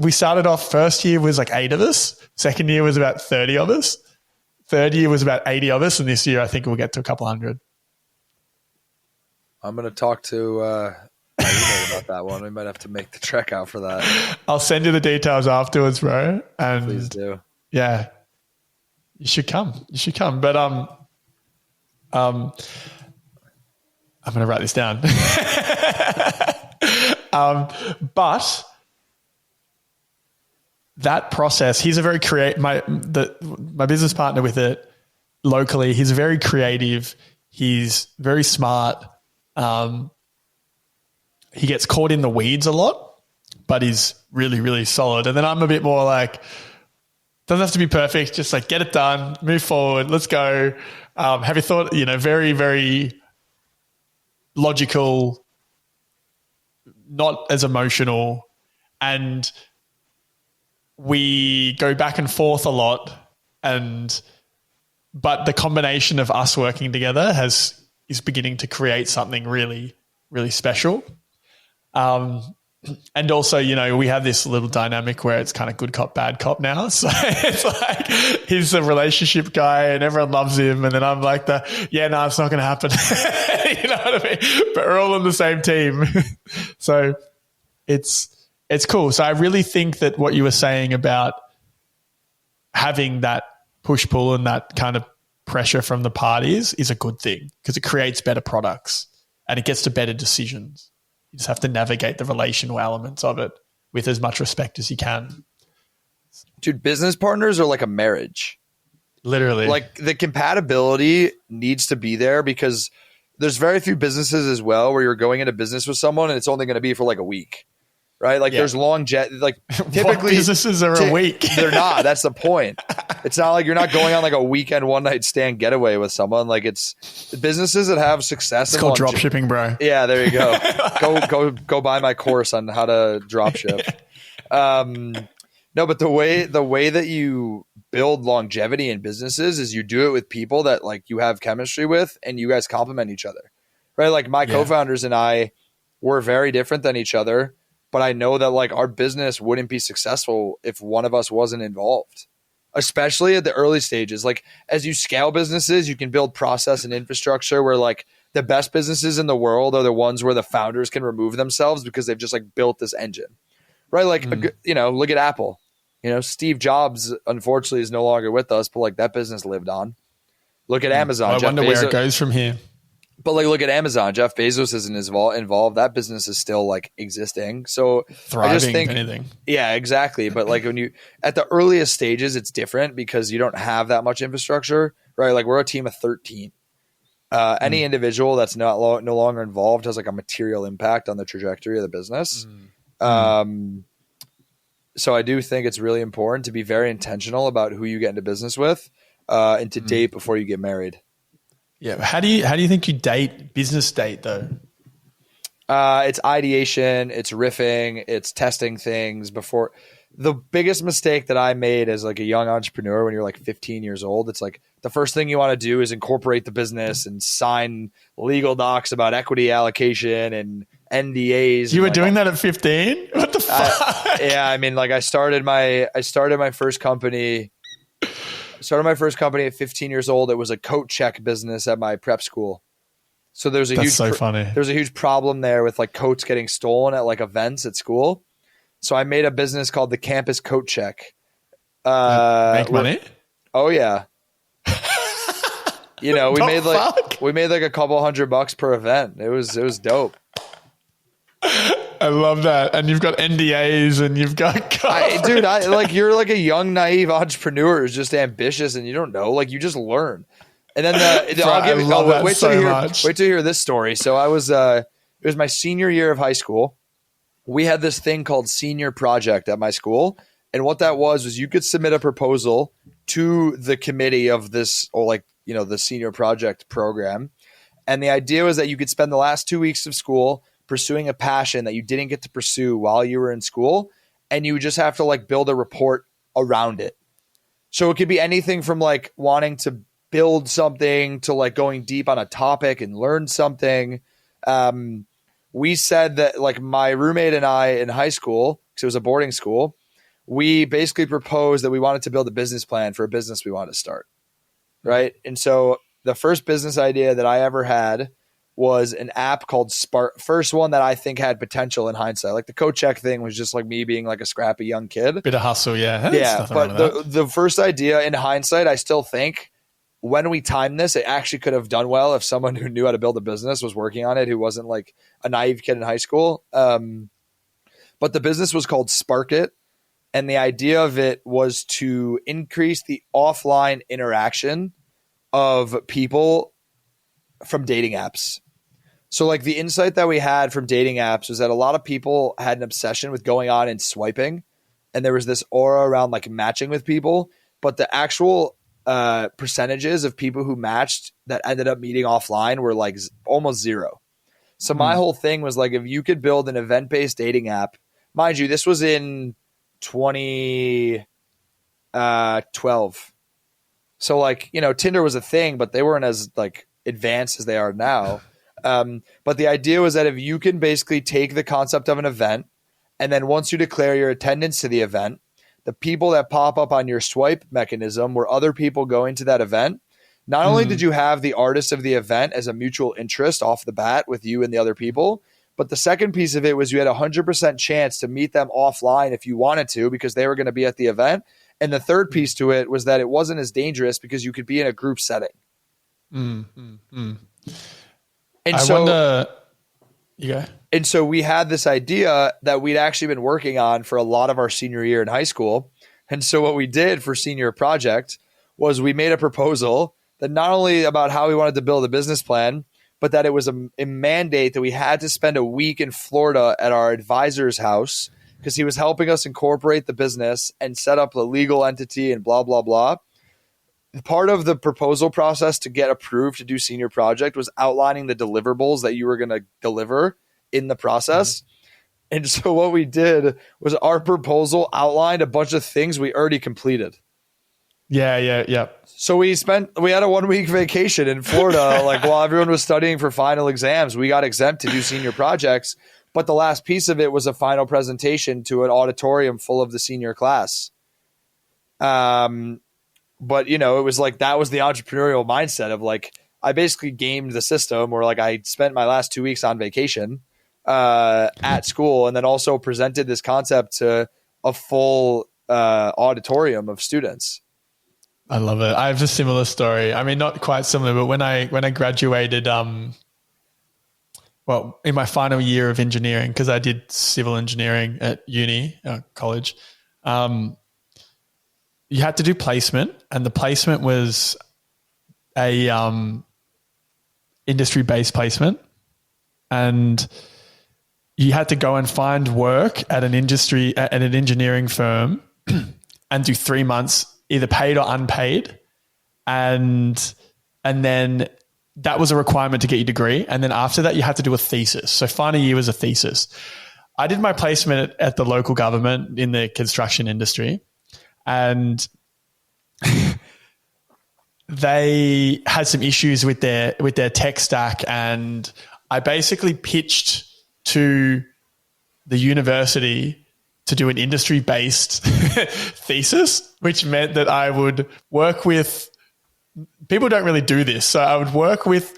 We started off, first year was like 8 of us. Second year was about 30 of us. Third year was about 80 of us. And this year I think we'll get to a couple hundred. I'm going to talk to about that one. We might have to make the trek out for that. I'll send you the details afterwards, bro. And please do. Yeah. You should come. But I'm going to write this down. But that process, he's a very my business partner with it locally. He's very creative. He's very smart. He gets caught in the weeds a lot, but he's really, really solid. And then I'm a bit more like, doesn't have to be perfect. Just like get it done, move forward. Let's go. Have you thought, very, very logical, not as emotional, and we go back and forth a lot, but the combination of us working together is beginning to create something really, really special. And also, we have this little dynamic where it's kind of good cop, bad cop now. So it's like he's the relationship guy and everyone loves him. And then I'm like no, it's not going to happen. You know what I mean? But we're all on the same team. So it's cool. So I really think that what you were saying about having that push-pull and that kind of pressure from the parties is a good thing because it creates better products and it gets to better decisions. You just have to navigate the relational elements of it with as much respect as you can. Dude, business partners are like a marriage. Literally. Like the compatibility needs to be there because there's very few businesses as well where you're going into business with someone and it's only going to be for like a week. Right? Like there's long like typically what businesses are a week. They're not. That's the point. It's not like you're not going on like a weekend one night stand getaway with someone. Like it's businesses that have success. It's called drop shipping, bro. Yeah, there you go. Go buy my course on how to drop ship. No, but the way that you build longevity in businesses is you do it with people that like you have chemistry with and you guys complement each other. Right? Like my co-founders and I were very different than each other. But I know that like our business wouldn't be successful if one of us wasn't involved, especially at the early stages. Like as you scale businesses, you can build process and infrastructure where like the best businesses in the world are the ones where the founders can remove themselves because they've just like built this engine, right? Like, look at Apple, Steve Jobs, unfortunately is no longer with us, but like that business lived on. Look at Amazon. I wonder where it goes from here. But like, look at Amazon. Jeff Bezos isn't involved. That business is still like existing. So thriving, I just think, if anything. Yeah, exactly. But like when you at the earliest stages, it's different because you don't have that much infrastructure, right? Like we're a team of 13. Any individual that's no longer involved has like a material impact on the trajectory of the business. So I do think it's really important to be very intentional about who you get into business with, and to date before you get married. Yeah. How do you think you business date though? It's ideation, it's riffing, it's testing things before. The biggest mistake that I made as like a young entrepreneur when you're like 15 years old, it's like the first thing you want to do is incorporate the business and sign legal docs about equity allocation and NDAs. You were doing that at 15? What the fuck? Yeah, I mean, like I started my first company. Started my first company at 15 years old. It was a coat check business at my prep school. So there's a funny. There's a huge problem there with like coats getting stolen at like events at school. So I made a business called the Campus Coat Check. Make money? Oh yeah. we made like a couple $100 per event. It was dope. I love that. And you've got NDAs and you've got you're like a young, naive entrepreneur who's just ambitious and you don't know, like you just learn. And then wait till you hear this story. So I was, it was my senior year of high school. We had this thing called senior project at my school. And what that was you could submit a proposal to the committee of this, or like, the senior project program. And the idea was that you could spend the last 2 weeks of school pursuing a passion that you didn't get to pursue while you were in school. And you would just have to like build a report around it. So it could be anything from like wanting to build something to like going deep on a topic and learn something. We said that like my roommate and I in high school, because it was a boarding school, we basically proposed that we wanted to build a business plan for a business we wanted to start. Right. And so the first business idea that I ever had was an app called Spark. First one that I think had potential in hindsight. Like the coat check thing was just like me being like a scrappy young kid. Bit of hustle, yeah. Yeah, but the first idea in hindsight, I still think when we timed this, it actually could have done well if someone who knew how to build a business was working on it, who wasn't like a naive kid in high school. But the business was called Spark It. And the idea of it was to increase the offline interaction of people from dating apps. So like the insight that we had from dating apps was that a lot of people had an obsession with going on and swiping. And there was this aura around like matching with people, but the actual percentages of people who matched that ended up meeting offline were like almost zero. So my whole thing was like, if you could build an event-based dating app, mind you, this was in 2012. So like, Tinder was a thing, but they weren't as like advanced as they are now. But the idea was that if you can basically take the concept of an event, and then once you declare your attendance to the event, the people that pop up on your swipe mechanism were other people going to that event. Not only did you have the artist of the event as a mutual interest off the bat with you and the other people, but the second piece of it was you had 100% chance to meet them offline if you wanted to, because they were going to be at the event. And the third piece to it was that it wasn't as dangerous because you could be in a group setting. And And so we had this idea that we'd actually been working on for a lot of our senior year in high school. And so what we did for senior project was we made a proposal that not only about how we wanted to build a business plan, but that it was a mandate that we had to spend a week in Florida at our advisor's house because he was helping us incorporate the business and set up the legal entity and blah, blah, blah. Part of the proposal process to get approved to do senior project was outlining the deliverables that you were going to deliver in the process. And so what we did was our proposal outlined a bunch of things we already completed. Yeah. So we had a 1 week vacation in Florida, like while everyone was studying for final exams. We got exempt to do senior projects, but the last piece of it was a final presentation to an auditorium full of the senior class. But it was like, that was the entrepreneurial mindset of like, I basically gamed the system where like I spent my last 2 weeks on vacation at school, and then also presented this concept to a full auditorium of students. I love it. I have a similar story. I mean, not quite similar, but when I graduated, in my final year of engineering, because I did civil engineering at college, you had to do placement, and the placement was a industry-based placement, and you had to go and find work at an engineering firm and do 3 months, either paid or unpaid. And then that was a requirement to get your degree. And then after that, you had to do a thesis. So final year was a thesis. I did my placement at the local government in the construction industry, and they had some issues with their tech stack. And I basically pitched to the university to do an industry-based thesis, which meant that I would work with people. Don't really do this, so I would work with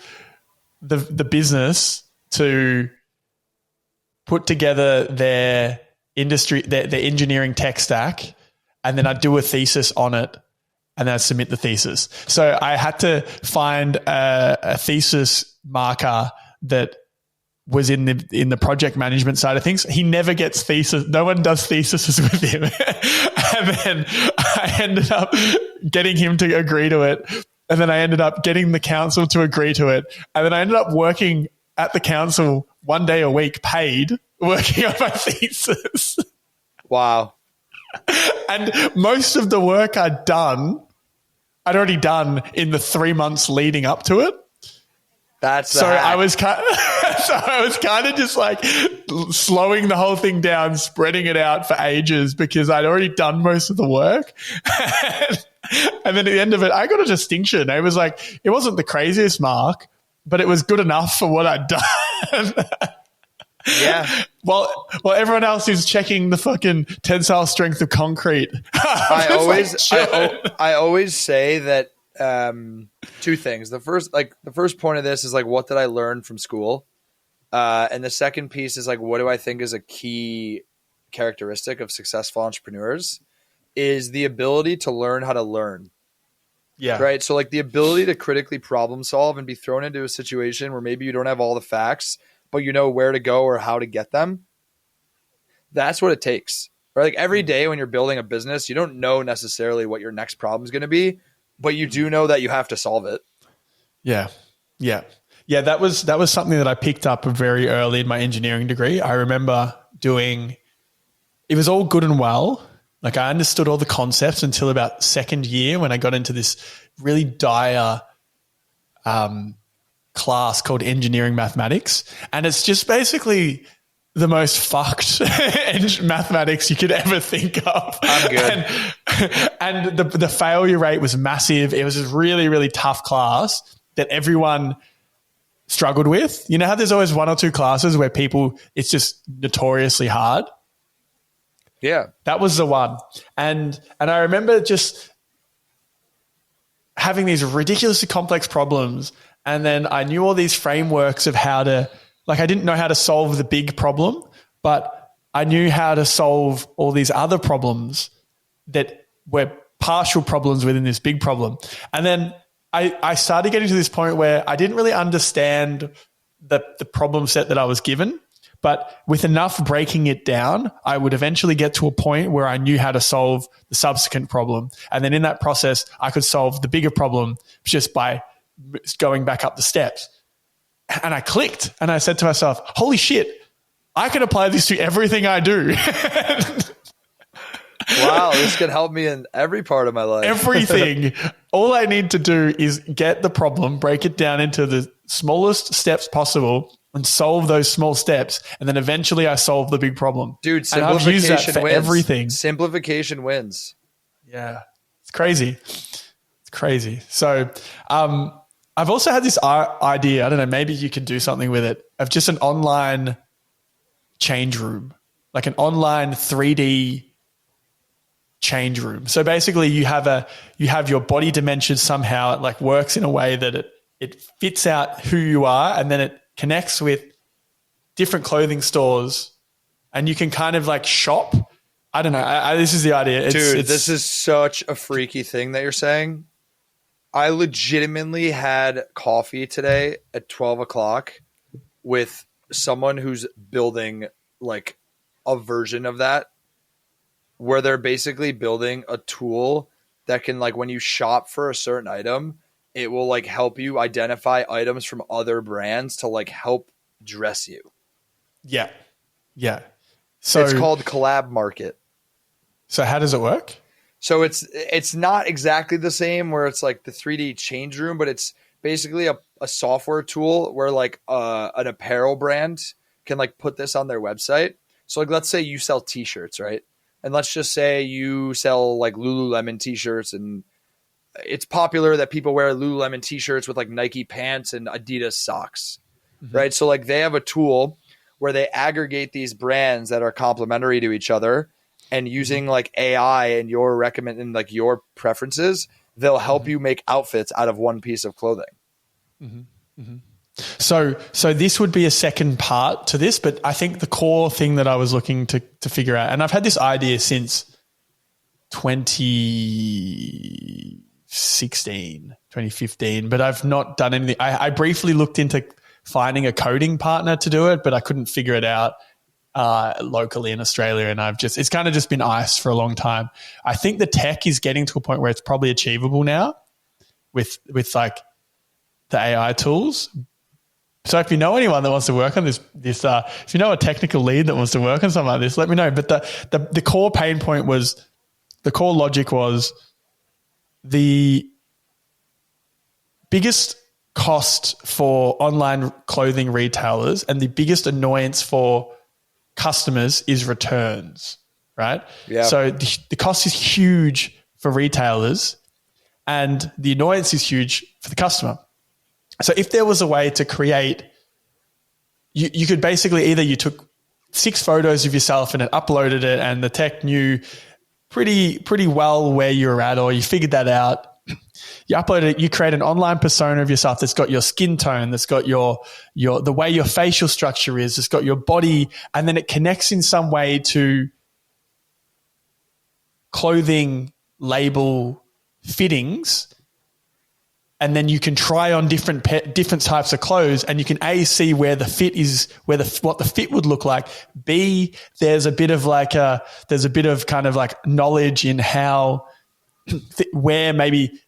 the business to put together their engineering tech stack, and then I'd do a thesis on it, and then I'd submit the thesis. So I had to find a thesis marker that was in the project management side of things. He never gets thesis. No one does theses with him. And then I ended up getting him to agree to it. And then I ended up getting the council to agree to it. And then I ended up working at the council 1 day a week, paid, working on my thesis. Wow. And most of the work I'd already done in the 3 months leading up to it. I was kind of just like slowing the whole thing down, spreading it out for ages because I'd already done most of the work. And then at the end of it, I got a distinction. It was like, it wasn't the craziest mark, but it was good enough for what I'd done. Yeah. Well, everyone else is checking the fucking tensile strength of concrete. I always say that two things. The first point of this is like, what did I learn from school? And the second piece is like, what do I think is a key characteristic of successful entrepreneurs is the ability to learn how to learn. Yeah. Right. So like the ability to critically problem solve and be thrown into a situation where maybe you don't have all the facts, but you know where to go or how to get them. That's what it takes. Right. Like every day when you're building a business, you don't know necessarily what your next problem is going to be, but you do know that you have to solve it. Yeah. That was something that I picked up very early in my engineering degree. I remember it was all good and well. Like I understood all the concepts until about second year when I got into this really dire class called engineering mathematics. And it's just basically the most fucked mathematics you could ever think of. I'm good. And the failure rate was massive. It was a really, really tough class that everyone struggled with. You know how there's always one or two classes where it's just notoriously hard? Yeah. That was the one. And I remember just having these ridiculously complex problems. And then I knew all these frameworks of how to, like, I didn't know how to solve the big problem, but I knew how to solve all these other problems that were partial problems within this big problem. And then I started getting to this point where I didn't really understand the problem set that I was given, but with enough breaking it down, I would eventually get to a point where I knew how to solve the subsequent problem. And then in that process, I could solve the bigger problem just by going back up the steps. And I clicked and I said to myself, holy shit, I can apply this to everything I do. Wow, this could help me in every part of my life. Everything. All I need to do is get the problem, break it down into the smallest steps possible, and solve those small steps. And then eventually I solve the big problem. Dude, simplification and I've used that for wins. everything. Simplification wins. Yeah. It's crazy. It's crazy. So I've also had this idea, I don't know, maybe you could do something with it, of just an online change room, like an online 3D change room. So basically you have your body dimension somehow, it like works in a way that it fits out who you are, and then it connects with different clothing stores, and you can kind of like shop. I don't know. This is the idea. Dude, this is such a freaky thing that you're saying. I legitimately had coffee today at 12 o'clock with someone who's building like a version of that, where they're basically building a tool that can, like, when you shop for a certain item, it will like help you identify items from other brands to like help dress you. Yeah. Yeah. So it's called Collab Market. So how does it work? So it's not exactly the same where it's like the 3D change room, but it's basically a software tool where like an apparel brand can like put this on their website. So like, let's say you sell t-shirts, right? And let's just say you sell like Lululemon t-shirts, and it's popular that people wear Lululemon t-shirts with like Nike pants and Adidas socks, right? So like they have a tool where they aggregate these brands that are complementary to each other, and using like AI and your recommend like your preferences, they'll help you make outfits out of one piece of clothing. So this would be a second part to this, but I think the core thing that I was looking to figure out, and I've had this idea since 2015, but I've not done anything. I briefly looked into finding a coding partner to do it, but I couldn't figure it out locally in Australia, and it's kind of just been ice for a long time. I think the tech is getting to a point where it's probably achievable now with like the AI tools. So if you know anyone that wants to work on this, if you know a technical lead that wants to work on something like this, let me know. But the core pain point was, the core logic was, the biggest cost for online clothing retailers and the biggest annoyance for customers is returns, right? Yeah. So the cost is huge for retailers and the annoyance is huge for the customer. So if there was a way to create, you could basically either you took 6 photos of yourself and it uploaded it, and the tech knew pretty well where you were at, or you figured that out. You upload it, you create an online persona of yourself that's got your skin tone, that's got your the way your facial structure is, it's got your body, and then it connects in some way to clothing label fittings. And then you can try on different types of clothes, and you can see where the fit is, what the fit would look like. B, there's a bit of kind of like knowledge in how where maybe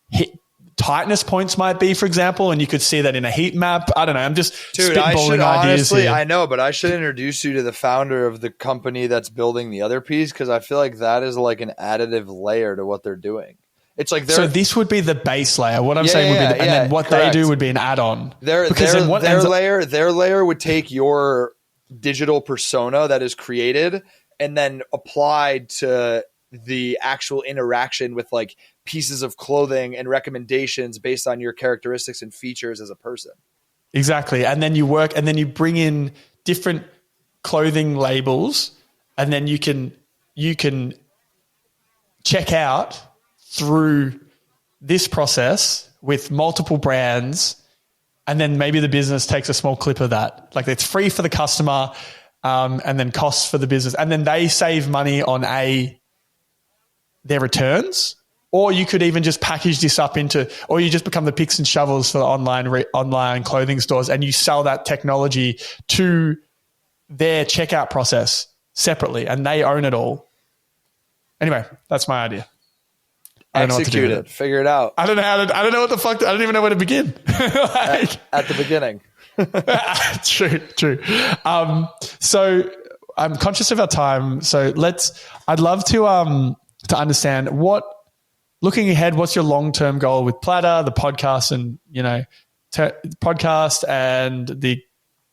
tightness points might be, for example, and you could see that in a heat map. I don't know. I'm just spitballing ideas here. I know, but I should introduce you to the founder of the company that's building the other piece, because I feel like that is like an additive layer to what they're doing. It's like so this would be the base layer. What I'm saying would be, and then what correct. they do would be an add-on. Their layer would take your digital persona that is created and then applied to the actual interaction with like pieces of clothing and recommendations based on your characteristics and features as a person. Exactly. And then you work, and then you bring in different clothing labels, and then you can check out through this process with multiple brands, and then maybe the business takes a small clip of that. Like it's free for the customer, and then costs for the business, and then they save money on their returns. Or you could even just package this up into, or you just become the picks and shovels for the online clothing stores, and you sell that technology to their checkout process separately, and they own it all. Anyway, that's my idea. Execute it. Figure it out. I don't know what the fuck. I don't even know where to begin. At the beginning. True. So I'm conscious of our time. So I'd love to understand looking ahead, what's your long-term goal with Platter, the podcast, and podcast and the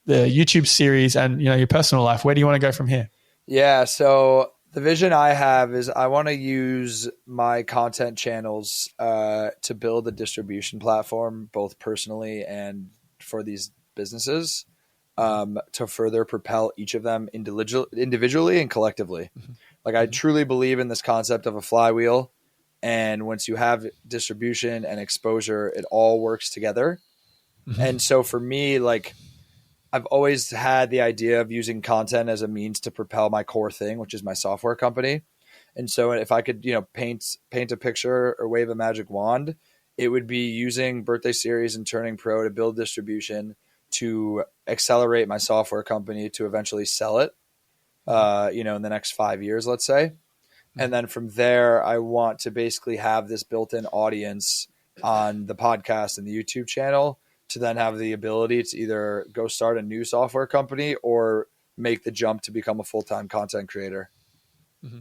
YouTube series, and your personal life? Where do you want to go from here? Yeah, so the vision I have is I want to use my content channels to build a distribution platform, both personally and for these businesses, to further propel each of them individually and collectively. Mm-hmm. Like I truly believe in this concept of a flywheel. And once you have distribution and exposure, it all works together. Mm-hmm. And so for me, like I've always had the idea of using content as a means to propel my core thing, which is my software company. And so if I could, paint a picture or wave a magic wand, it would be using Birthday Series and Turning Pro to build distribution, to accelerate my software company, to eventually sell it, in the next 5 years, let's say. And then from there, I want to basically have this built-in audience on the podcast and the YouTube channel to then have the ability to either go start a new software company or make the jump to become a full-time content creator. Mm-hmm.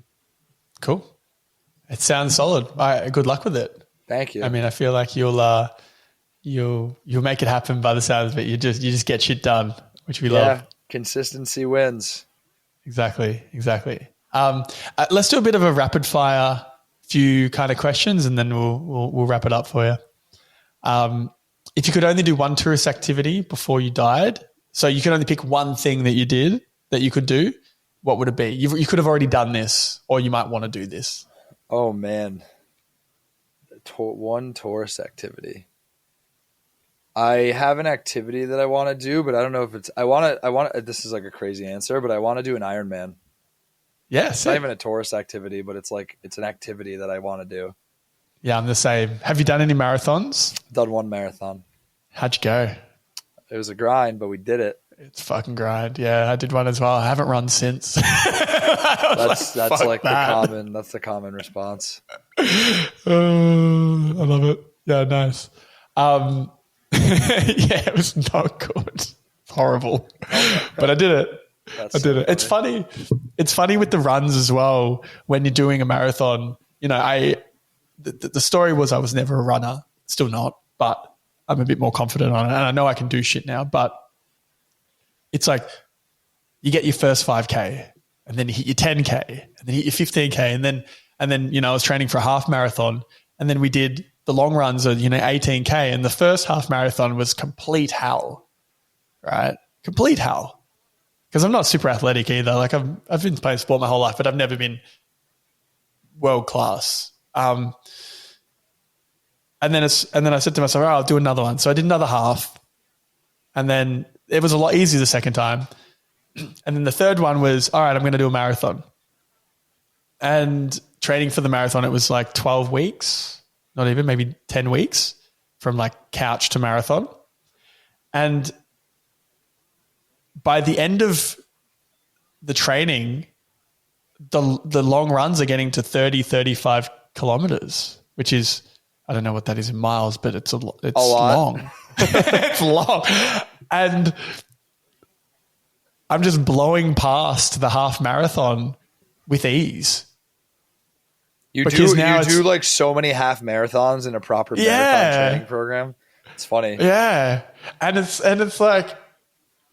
Cool. It sounds solid. Good luck with it. Thank you. I mean, I feel like you'll make it happen by the sounds of it. You just get shit done, which we love. Consistency wins. Exactly. Let's do a bit of a rapid fire few kind of questions, and then we'll wrap it up for you. If you could only do one tourist activity before you died, so you could only pick one thing that you did that you could do, what would it be? You could have already done this, or you might want to do this. Oh man, one tourist activity. I have an activity that I want to do, but I don't know if it's. I want to. This is like a crazy answer, but I want to do an Ironman. Yeah, it's not even a tourist activity, but it's an activity that I want to do. Yeah, I'm the same. Have you done any marathons? Done one marathon. How'd you go? It was a grind, but we did it. It's fucking grind. Yeah, I did one as well. I haven't run since. That's the common response. I love it. Yeah, nice. Yeah, it was not good. It's horrible, but I did it. I did it. It's funny. It's funny with the runs as well. When you're doing a marathon, the story was I was never a runner, still not, but I'm a bit more confident on it. And I know I can do shit now, but it's like you get your first 5K and then you hit your 10K and then you hit your 15K. And then, I was training for a half marathon, and then we did the long runs of, 18K. And the first half marathon was complete hell, right? Complete hell. Because I'm not super athletic either. Like I've been playing sport my whole life, but I've never been world class. And then I said to myself, I'll do another one. So I did another half, and then it was a lot easier the second time. And then the third one was, all right, I'm going to do a marathon. And training for the marathon, it was like 12 weeks, not even, maybe 10 weeks from like couch to marathon. And by the end of the training, the long runs are getting to 30, 35 kilometers, which is, I don't know what that is in miles, but it's long. It's long. And I'm just blowing past the half marathon with ease. You do like so many half marathons in a proper marathon training program. It's funny. Yeah. And it's like,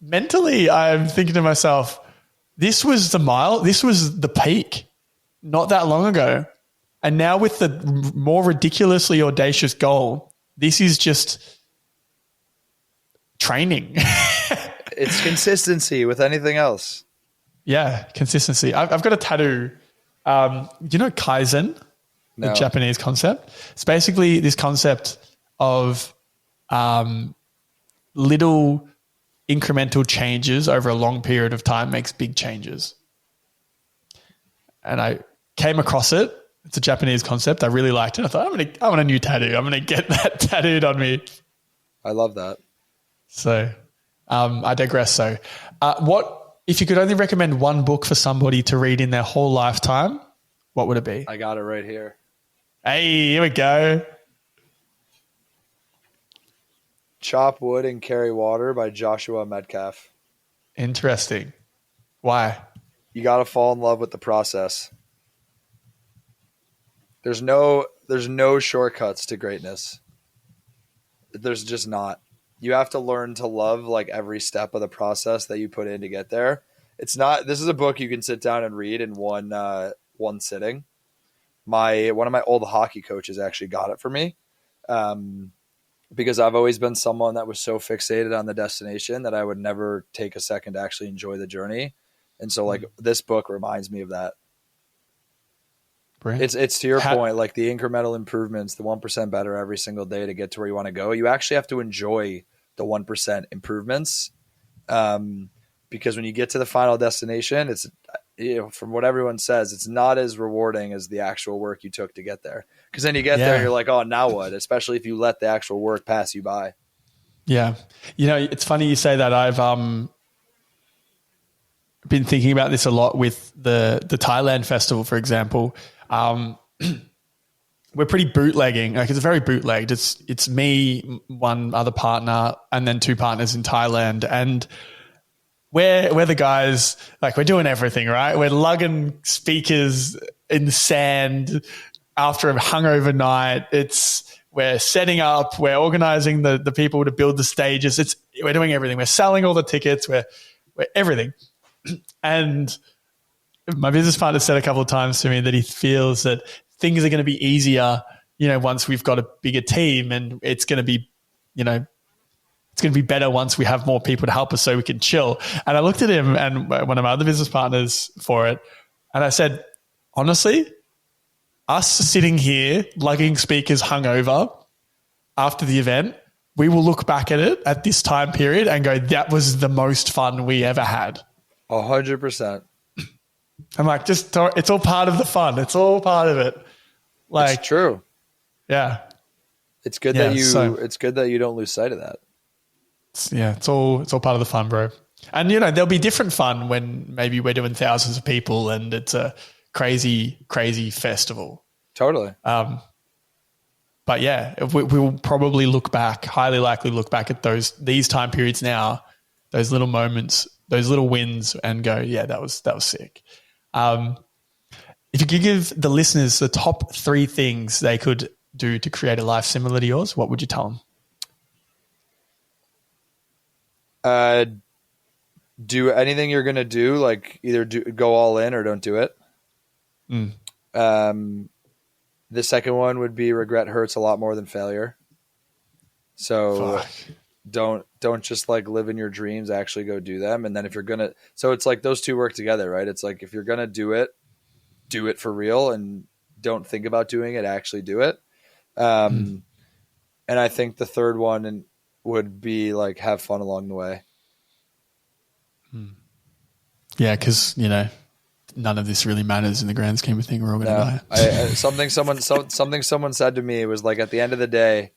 mentally, I'm thinking to myself, this was the peak not that long ago. And now with the more ridiculously audacious goal, this is just training. It's consistency with anything else. Yeah, consistency. I've got a tattoo. Do you know Kaizen? No. The Japanese concept. It's basically this concept of little incremental changes over a long period of time makes big changes. And I came across it. It's a Japanese concept. I really liked it. I thought, I want a new tattoo. I'm going to get that tattooed on me. I love that. So I digress. So if you could only recommend one book for somebody to read in their whole lifetime, what would it be? I got it right here. Hey, here we go. Chop Wood and Carry Water by Joshua Metcalf. Interesting. Why? You got to fall in love with the process. There's no shortcuts to greatness. There's just not. You have to learn to love like every step of the process that you put in to get there. This is a book you can sit down and read in one sitting. One of my old hockey coaches actually got it for me. Because I've always been someone that was so fixated on the destination that I would never take a second to actually enjoy the journey. And so like this book reminds me of that. Brilliant. It's to your point, like the incremental improvements, the 1% better every single day to get to where you want to go. You actually have to enjoy the 1% improvements. Because when you get to the final destination, it's, from what everyone says, it's not as rewarding as the actual work you took to get there. Because then you get there and you're like, oh, now what? Especially if you let the actual work pass you by. Yeah. It's funny you say that. I've been thinking about this a lot with the Thailand festival, for example. We're pretty bootlegging. Like it's very bootlegged. It's me, one other partner, and then two partners in Thailand. And we're the guys, like we're doing everything, right? We're lugging speakers in the sand after a hungover night. We're setting up, we're organizing the people to build the stages. We're doing everything. We're selling all the tickets. We're everything. And my business partner said a couple of times to me that he feels that things are going to be easier, once we've got a bigger team, and it's going to be, it's going to be better once we have more people to help us so we can chill. And I looked at him and one of my other business partners for it, and I said, honestly, us sitting here lugging speakers hungover after the event, we will look back at it at this time period and go, that was the most fun we ever had. 100%. I'm like, it's all part of the fun. It's all part of it. Like, it's true. Yeah. It's good that you don't lose sight of that. It's all part of the fun, bro. And there'll be different fun when maybe we're doing thousands of people and it's a crazy, crazy festival. Totally. But yeah, we will probably highly likely look back at these time periods now, those little moments, those little wins, and go, yeah, that was sick. If you could give the listeners the top 3 things they could do to create a life similar to yours, what would you tell them? Do anything you're going to do, like either go all in or don't do it. The second one would be regret hurts a lot more than failure. So don't just like live in your dreams, actually go do them. And then if you're going to, so it's like those two work together, right? It's like, if you're going to do it for real and don't think about doing it, actually do it. And I think the third one would be like, have fun along the way. Yeah. Cause none of this really matters in the grand scheme of things. We're all going to die. Something someone said to me was like, at the end of the day,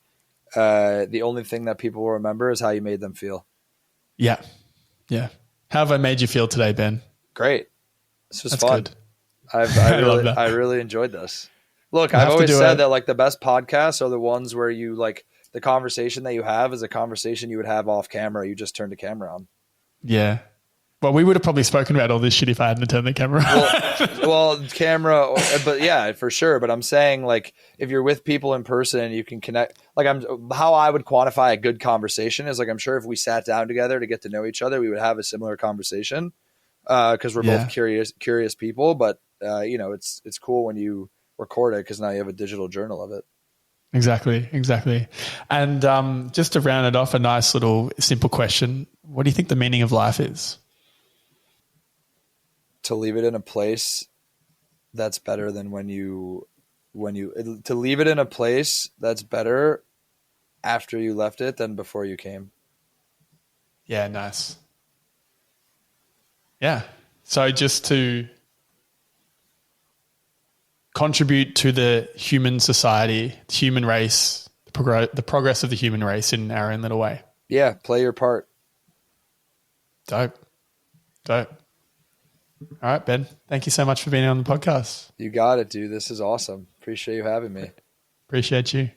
the only thing that people will remember is how you made them feel. Yeah. Yeah. How have I made you feel today, Ben? Great. This was That's fun. Good. I really enjoyed this. Look, I've always said that like the best podcasts are the ones where you like the conversation that you have is a conversation you would have off camera. You just turn the camera on. Yeah. Well, we would have probably spoken about all this shit if I hadn't turned the camera on. well, camera, but yeah, for sure. But I'm saying like if you're with people in person, you can connect. Like how I would quantify a good conversation is like, I'm sure if we sat down together to get to know each other, we would have a similar conversation because we're both curious people. But it's cool when you record it because now you have a digital journal of it. Exactly. And just to round it off, a nice little simple question. What do you think the meaning of life is? To leave it in a place that's better than to leave it in a place that's better after you left it than before you came. Yeah, nice. Yeah. So just to contribute to the human society, the human race, the progress of the human race in our own little way. Yeah, play your part. Dope. All right, Ben. Thank you so much for being on the podcast. You got it, dude. This is awesome. Appreciate you having me. Appreciate you.